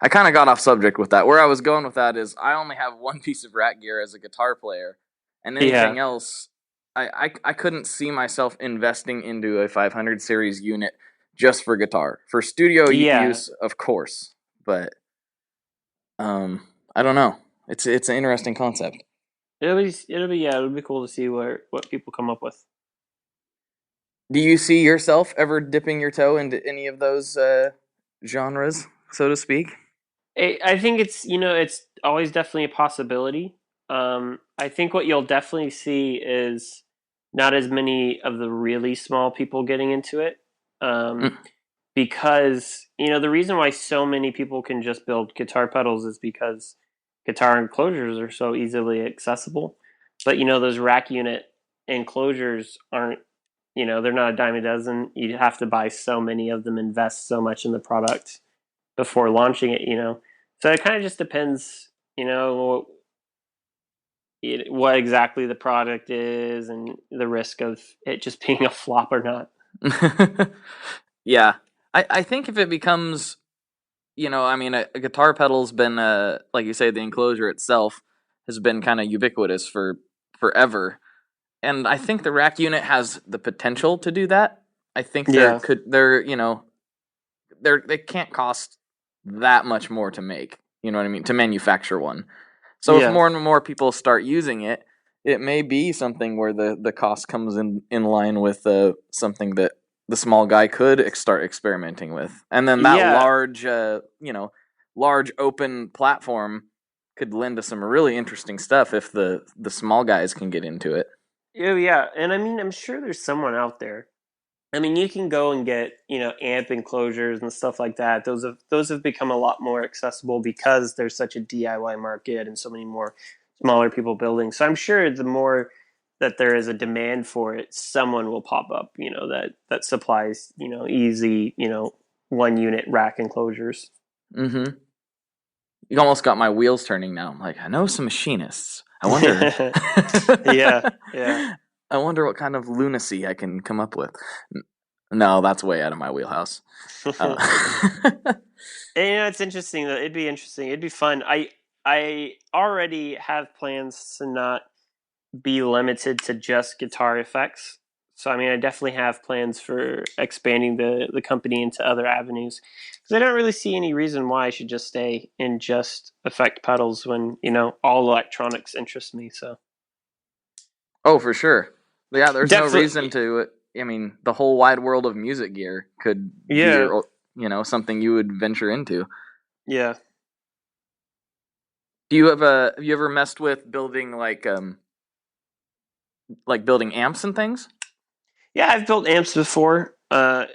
I kind of got off subject with that. Where I was going with that is I only have one piece of rack gear as a guitar player, and anything else, I couldn't see myself investing into a 500 series unit just for guitar. For studio use, of course, but I don't know. It's an interesting concept. It'll be cool to see what people come up with. Do you see yourself ever dipping your toe into any of those genres, so to speak? I think it's always definitely a possibility. I think what you'll definitely see is not as many of the really small people getting into it, because the reason why so many people can just build guitar pedals is because guitar enclosures are so easily accessible. But those rack unit enclosures aren't. They're not a dime a dozen. You have to buy so many of them, invest so much in the product before launching it. So it kind of just depends, what exactly the product is and the risk of it just being a flop or not. Yeah. I think if it becomes, a guitar pedal's been, like you say, the enclosure itself has been kind of ubiquitous for forever. And I think the rack unit has the potential to do that. I think they can't cost that much more to make, you know what I mean, to manufacture one. So if more and more people start using it, it may be something where the cost comes in line with something that the small guy could start experimenting with. And then that large open platform could lend to some really interesting stuff if the small guys can get into it. Oh, yeah. And I mean, I'm sure there's someone out there. I mean, you can go and get, amp enclosures and stuff like that. Those have become a lot more accessible because there's such a DIY market and so many more smaller people building. So I'm sure the more that there is a demand for it, someone will pop up, that supplies, easy, 1 unit rack enclosures. Mm-hmm. You almost got my wheels turning now. I'm like, I know some machinists. I wonder. Yeah. I wonder what kind of lunacy I can come up with. No, that's way out of my wheelhouse. And, it's interesting though. It'd be interesting. It'd be fun. I already have plans to not be limited to just guitar effects. So I mean, I definitely have plans for expanding the company into other avenues because I don't really see any reason why I should just stay in just effect pedals when all electronics interest me. So. Oh, for sure. Yeah, there's Definitely. no reason to. I mean, the whole wide world of music gear could be something you would venture into. Yeah. Do you have you ever messed with building like building amps and things? Yeah, I've built amps before. I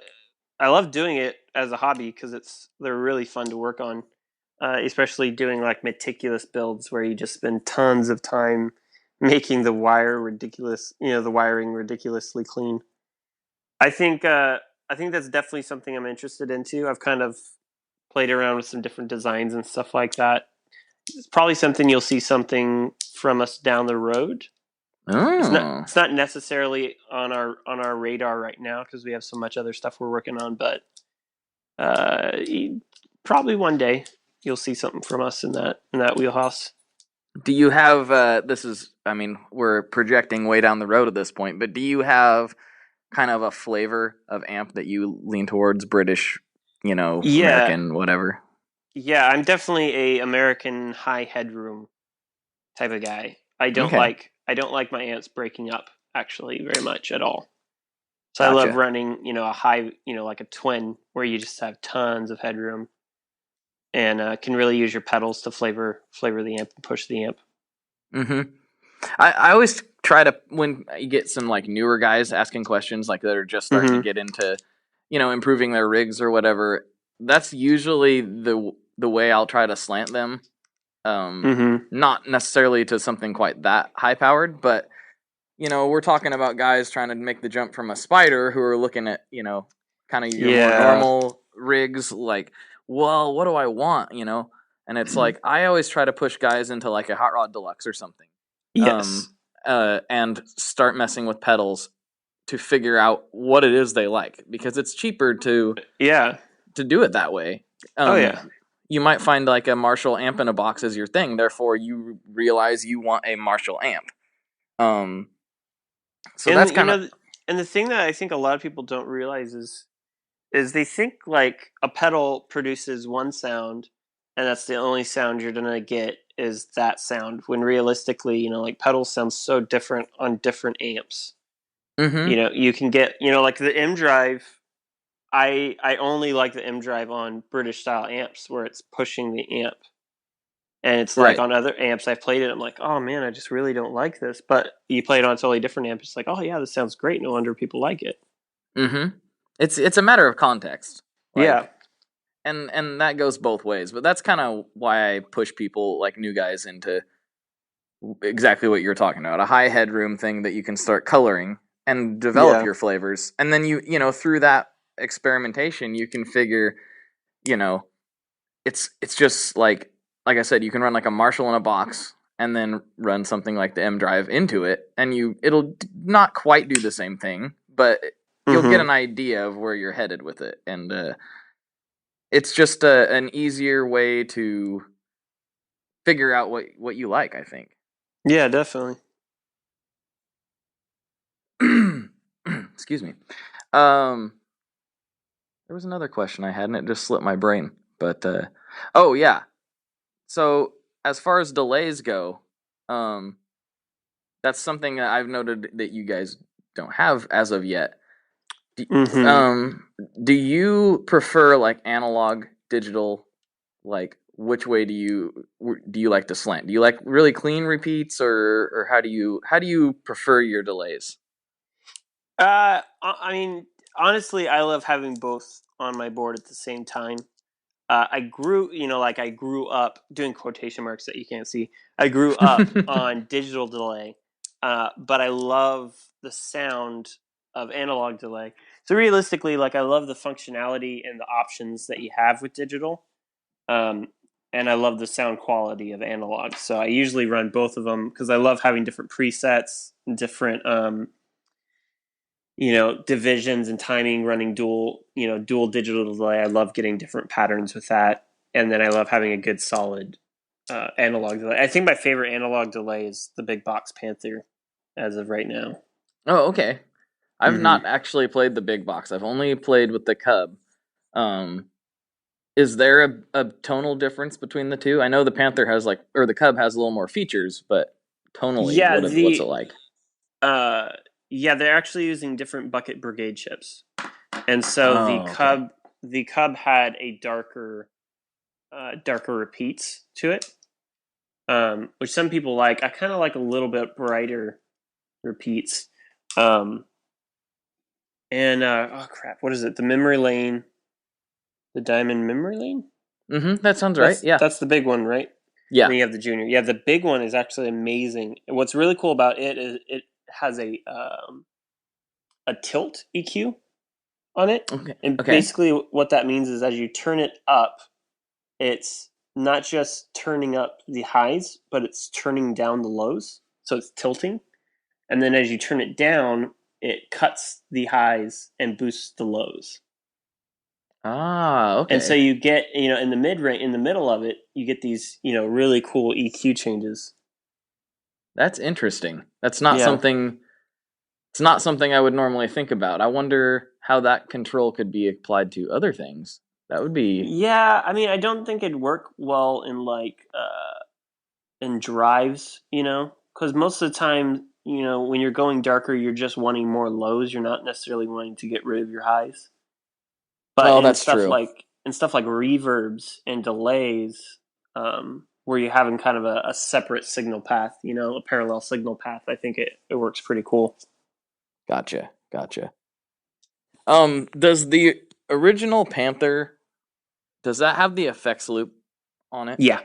love doing it as a hobby because they're really fun to work on, especially doing like meticulous builds where you just spend tons of time making the wiring ridiculously clean. I think that's definitely something I'm interested into. I've kind of played around with some different designs and stuff like that. It's probably something you'll see something from us down the road. Oh, It's not necessarily on our radar right now because we have so much other stuff we're working on, but uh, probably one day you'll see something from us in that wheelhouse. do you have this is I mean, we're projecting way down the road at this point, but do you have kind of a flavor of amp that you lean towards, British, Yeah, American, whatever? yeah, I'm definitely a American high headroom type of guy. Okay, I don't like my amps breaking up actually very much at all. So I love gotcha. running, a high, like a twin where you just have tons of headroom and can really use your pedals to flavor the amp and push the amp. Hmm. I always try to, when you get some like newer guys asking questions like that are just starting to Mm-hmm. get into, improving their rigs or whatever. That's usually the way I'll try to slant them. Mm-hmm. Not necessarily to something quite that high powered, but we're talking about guys trying to make the jump from a spider who are looking at, kind of your more Yeah. normal rigs, like, well, what do I want, And it's like I always try to push guys into like a Hot Rod Deluxe or something, Yes. and start messing with pedals to figure out what it is they like, because it's cheaper Yeah. to do it that way. Oh yeah. You might find like a Marshall amp in a box is your thing, therefore you realize you want a Marshall amp. Um, so And that's kind of. and the thing that I think a lot of people don't realize is they think like a pedal produces one sound and that's the only sound you're gonna get is that sound when realistically, like pedals sound so different on different amps. Mm-hmm. You can get, like the M drive. I only like the M drive on British style amps where it's pushing the amp. And it's like Right. on other amps I've played it, I'm like, oh man, I just really don't like this. But you play it on a totally different amp, it's like, oh yeah, this sounds great. No wonder people like it. Mm-hmm. It's a matter of context, Yeah. like, and that goes both ways. But that's kind of why I push people like new guys into exactly what you're talking about, a high headroom thing that you can start coloring and develop Yeah. your flavors, and then through that experimentation you can figure, you know it's just like I said, you can run like a Marshall in a box and then run something like the M drive into it, and it'll not quite do the same thing, but you'll get Mm-hmm. an idea of where you're headed with it, and it's just an easier way to figure out what you like, I think. Yeah, definitely. Excuse me. Um, there was another question I had, and it just slipped my brain. But oh yeah. So as far as delays go, um, that's something that I've noted that you guys don't have as of yet. Do, Mm-hmm. um, do you prefer like analog, digital? Like, which way do you like to slant? Do you like really clean repeats, or how do you prefer your delays? I mean, honestly, I love having both on my board at the same time. I grew up doing quotation marks that you can't see. I grew up on digital delay, but I love the sound of analog delay. So realistically, like I love the functionality and the options that you have with digital, um, and I love the sound quality of analog. So I usually run both of them because I love having different presets, and different divisions and timing, running dual digital delay. I love getting different patterns with that, and then I love having a good solid analog delay. I think my favorite analog delay is the Big Box Panther as of right now. Oh, okay. I've Mm-hmm. not actually played the big box. I've only played with the Cub. Um, is there a tonal difference between the two? I know the Panther has or the Cub has a little more features, but tonally, Yeah, what's it like? uh, they're actually using different bucket brigade chips, and so Oh, okay. the Cub had a darker repeats to it. which some people like. I kind of like a little bit brighter repeats. Oh crap, what is it? The memory lane, the diamond memory lane. That sounds right. Yeah. That's the big one, right? Yeah. And then you have the junior. Yeah, the big one is actually amazing. And what's really cool about it is it has a tilt EQ on it. And basically what that means is as you turn it up, it's not just turning up the highs, but it's turning down the lows. So it's tilting. And then as you turn it down, it cuts the highs and boosts the lows. Ah, okay. And so you get, in the in the middle of it, you get these, really cool EQ changes. That's interesting. That's not something. It's not something I would normally think about. I wonder how that control could be applied to other things. That would be. Yeah, I mean, I don't think it'd work well in in drives, because most of the time, when you're going darker, you're just wanting more lows. You're not necessarily wanting to get rid of your highs. But that's true. In stuff like reverbs and delays, where you're having kind of a separate signal path, a parallel signal path, I think it works pretty cool. Gotcha. Does the original Panther, does that have the effects loop on it? Yeah.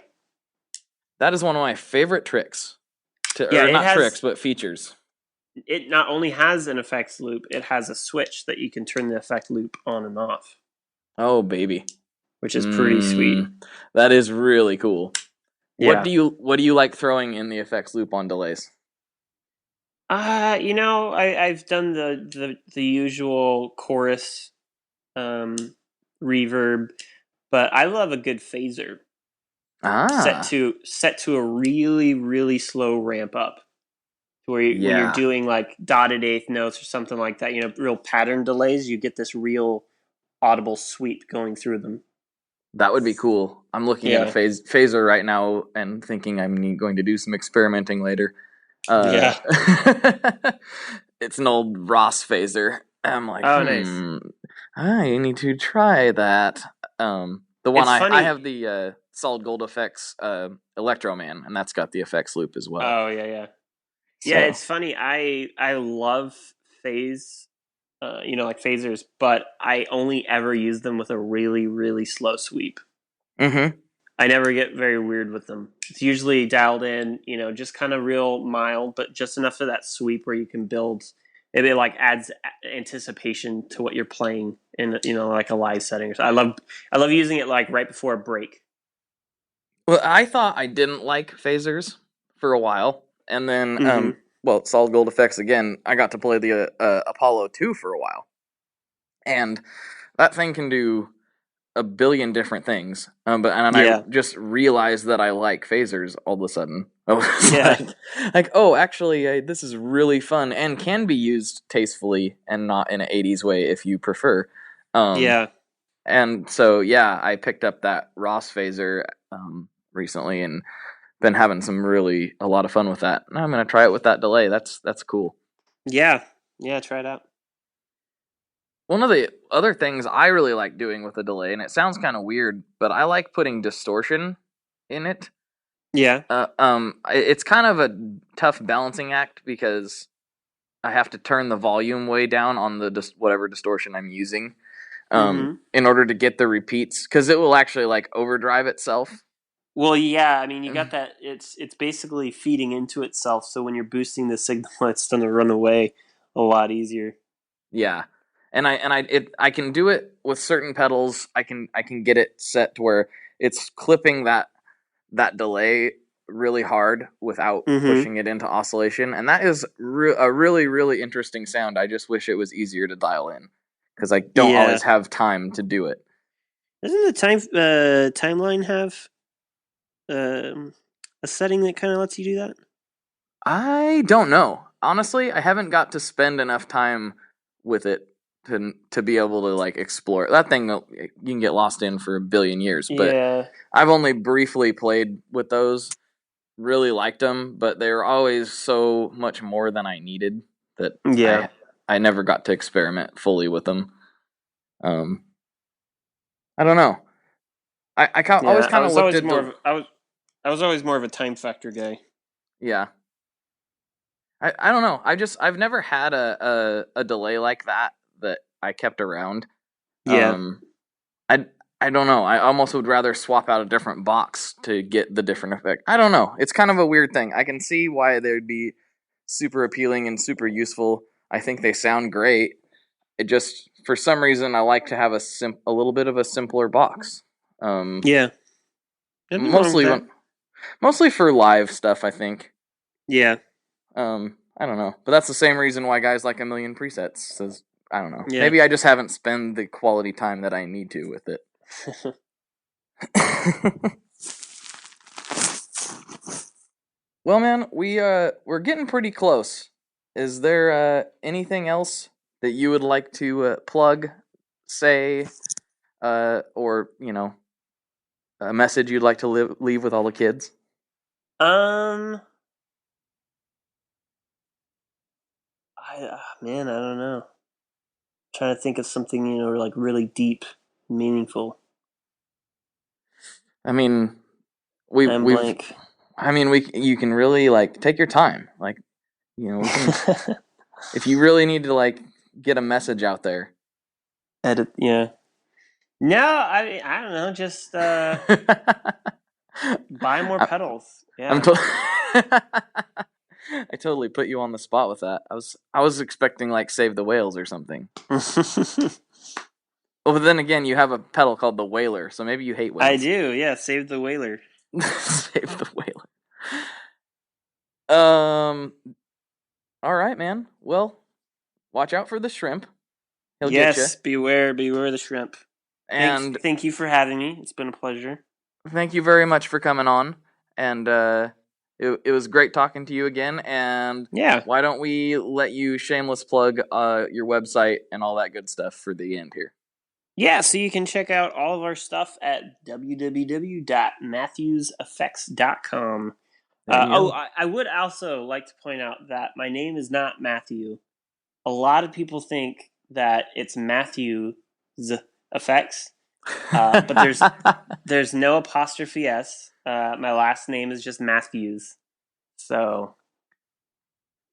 That is one of my favorite tricks. But features. It not only has an effects loop, it has a switch that you can turn the effect loop on and off. Oh, baby. Which is pretty sweet. That is really cool. Yeah. What do you like throwing in the effects loop on delays? I've done the usual chorus reverb, but I love a good phaser. Set to a really, really slow ramp up. When you're doing like dotted eighth notes or something like that, real pattern delays, you get this real audible sweep going through them. That would be cool. I'm looking at a phaser right now and thinking I'm going to do some experimenting later. It's an old Ross phaser. I'm like, nice. I need to try that. The one I have the Solid Gold Effects Electro Man, and that's got the effects loop as well. Oh yeah. So. Yeah, it's funny. I love phase, like phasers, but I only ever use them with a really, really slow sweep. Mm-hmm. I never get very weird with them. It's usually dialed in, just kind of real mild, but just enough of that sweep where you can build. It adds anticipation to what you're playing in, like a live setting. So I love using it like right before a break. Well, I thought I didn't like phasers for a while. And then, Solid Gold Effects again, I got to play the Apollo 2 for a while. And that thing can do a billion different things. I just realized that I like phasers all of a sudden. I was actually, this is really fun and can be used tastefully and not in an 80s way if you prefer. And so, I picked up that Ross phaser recently and been having a lot of fun with that. And I'm going to try it with that delay. That's cool. Yeah, try it out. One of the other things I really like doing with a delay, and it sounds kind of weird, but I like putting distortion in it. Yeah. It's kind of a tough balancing act because I have to turn the volume way down on the whatever distortion I'm using in order to get the repeats, because it will actually like overdrive itself. Well, yeah, I mean, you got that. It's basically feeding into itself. So when you're boosting the signal, it's going to run away a lot easier. Yeah, and I can do it with certain pedals. I can get it set to where it's clipping that delay really hard without pushing it into oscillation, and that is a really, really interesting sound. I just wish it was easier to dial in because I don't always have time to do it. Doesn't the timeline have a setting that kind of lets you do that? I don't know. Honestly, I haven't got to spend enough time with it to be able to like explore that thing. You can get lost in for a billion years, but I've only briefly played with those. Really liked them, but they were always so much more than I needed that I never got to experiment fully with them. I don't know. I always kind of looked at I was always more of a time factor guy. Yeah. I don't know. I've never had a delay like that I kept around. Yeah. I don't know. I almost would rather swap out a different box to get the different effect. I don't know. It's kind of a weird thing. I can see why they'd be super appealing and super useful. I think they sound great. It just, for some reason, I like to have a little bit of a simpler box. Yeah. Mostly for live stuff, I think. Yeah. I don't know, but that's the same reason why guys like a million presets. Says I don't know. Yeah. Maybe I just haven't spent the quality time that I need to with it. Well, man, we're getting pretty close. Is there anything else that you would like to plug, say, or a message you'd like to leave with all the kids? Man, I don't know. Trying to think of something, like really deep, meaningful. I mean, I'm blank. I mean, you can really take your time. We can, if you really need to get a message out there. Edit, yeah. No, I don't know. Just buy more pedals. Yeah. I totally put you on the spot with that. I was expecting Save the Whales or something. Well, but then again, you have a pedal called the Whaler, so maybe you hate whales. I do, yeah. Save the Whaler. Save the Whaler. All right, man. Well, watch out for the shrimp. He'll get you. Beware the shrimp. And thank you for having me. It's been a pleasure. Thank you very much for coming on. And it was great talking to you again. And yeah, why don't we let you shameless plug your website and all that good stuff for the end here? Yeah, so you can check out all of our stuff at www.matthewseffects.com. I would also like to point out that my name is not Matthew. A lot of people think that it's Matthew's Effects, but there's no apostrophe S. My last name is just Matthews. So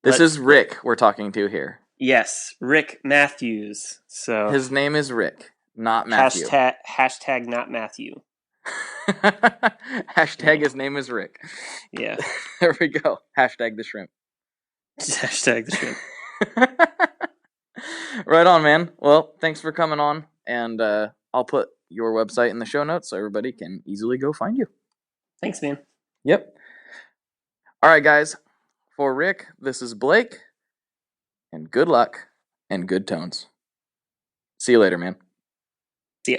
this is Rick we're talking to here. Yes, Rick Matthews. So his name is Rick, not Matthew. Hashtag not Matthew. Hashtag his name is Rick. Yeah. There we go. Hashtag the shrimp. Hashtag the shrimp. Right on, man. Well, thanks for coming on, and I'll put your website in the show notes so everybody can easily go find you. Thanks, man. Yep. All right, guys. For Rick, this is Blake, and good luck and good tones. See you later, man. See ya.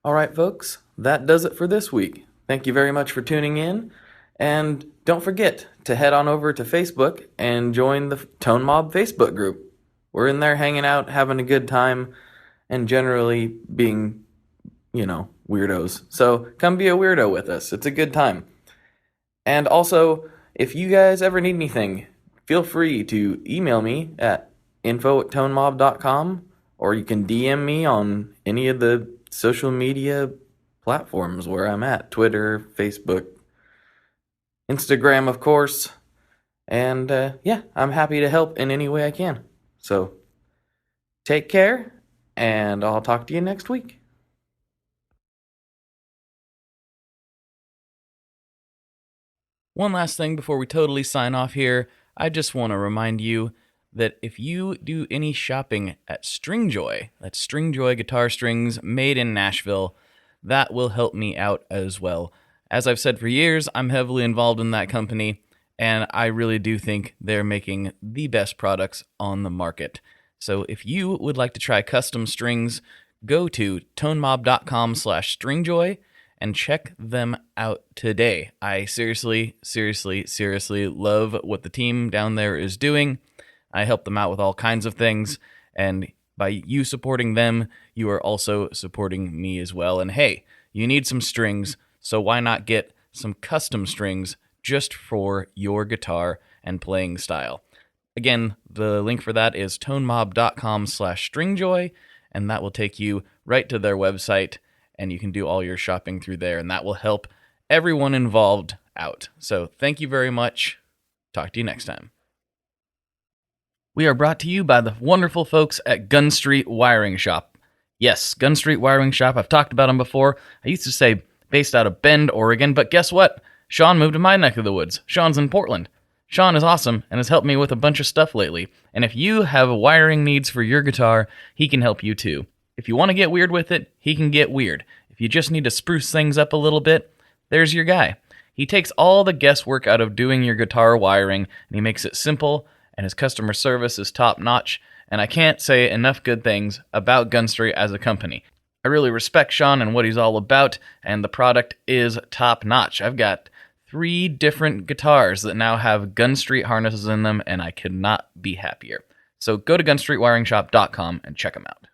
All right, folks. That does it for this week. Thank you very much for tuning in. And don't forget to head on over to Facebook and join the Tone Mob Facebook group. We're in there hanging out, having a good time, and generally being, weirdos. So come be a weirdo with us. It's a good time. And also, if you guys ever need anything, feel free to email me at info@tonemob.com, or you can DM me on any of the social media platforms where I'm at. Twitter, Facebook, Instagram, of course. And I'm happy to help in any way I can. So take care, and I'll talk to you next week. One last thing before we totally sign off here. I just want to remind you that if you do any shopping at Stringjoy, that's Stringjoy guitar strings made in Nashville, that will help me out as well. As I've said for years, I'm heavily involved in that company, and I really do think they're making the best products on the market. So if you would like to try custom strings, go to tonemob.com/stringjoy and check them out today. I seriously love what the team down there is doing. I help them out with all kinds of things, and by you supporting them, you are also supporting me as well. And hey, you need some strings, so why not get some custom strings just for your guitar and playing style? Again, the link for that is tonemob.com/stringjoy, and that will take you right to their website. and you can do all your shopping through there, and that will help everyone involved out. So thank you very much. Talk to you next time. We are brought to you by the wonderful folks at Gun Street Wiring Shop. Yes, Gun Street Wiring Shop. I've talked about them before. I used to say based out of Bend, Oregon, but guess what? Sean moved to my neck of the woods. Sean's in Portland. Sean is awesome and has helped me with a bunch of stuff lately. And if you have wiring needs for your guitar, he can help you too. If you want to get weird with it, he can get weird. If you just need to spruce things up a little bit, there's your guy. He takes all the guesswork out of doing your guitar wiring, and he makes it simple, and his customer service is top-notch, and I can't say enough good things about Gun Street as a company. I really respect Sean and what he's all about, and the product is top-notch. I've got 3 different guitars that now have Gun Street harnesses in them, and I could not be happier. So go to gunstreetwiringshop.com and check them out.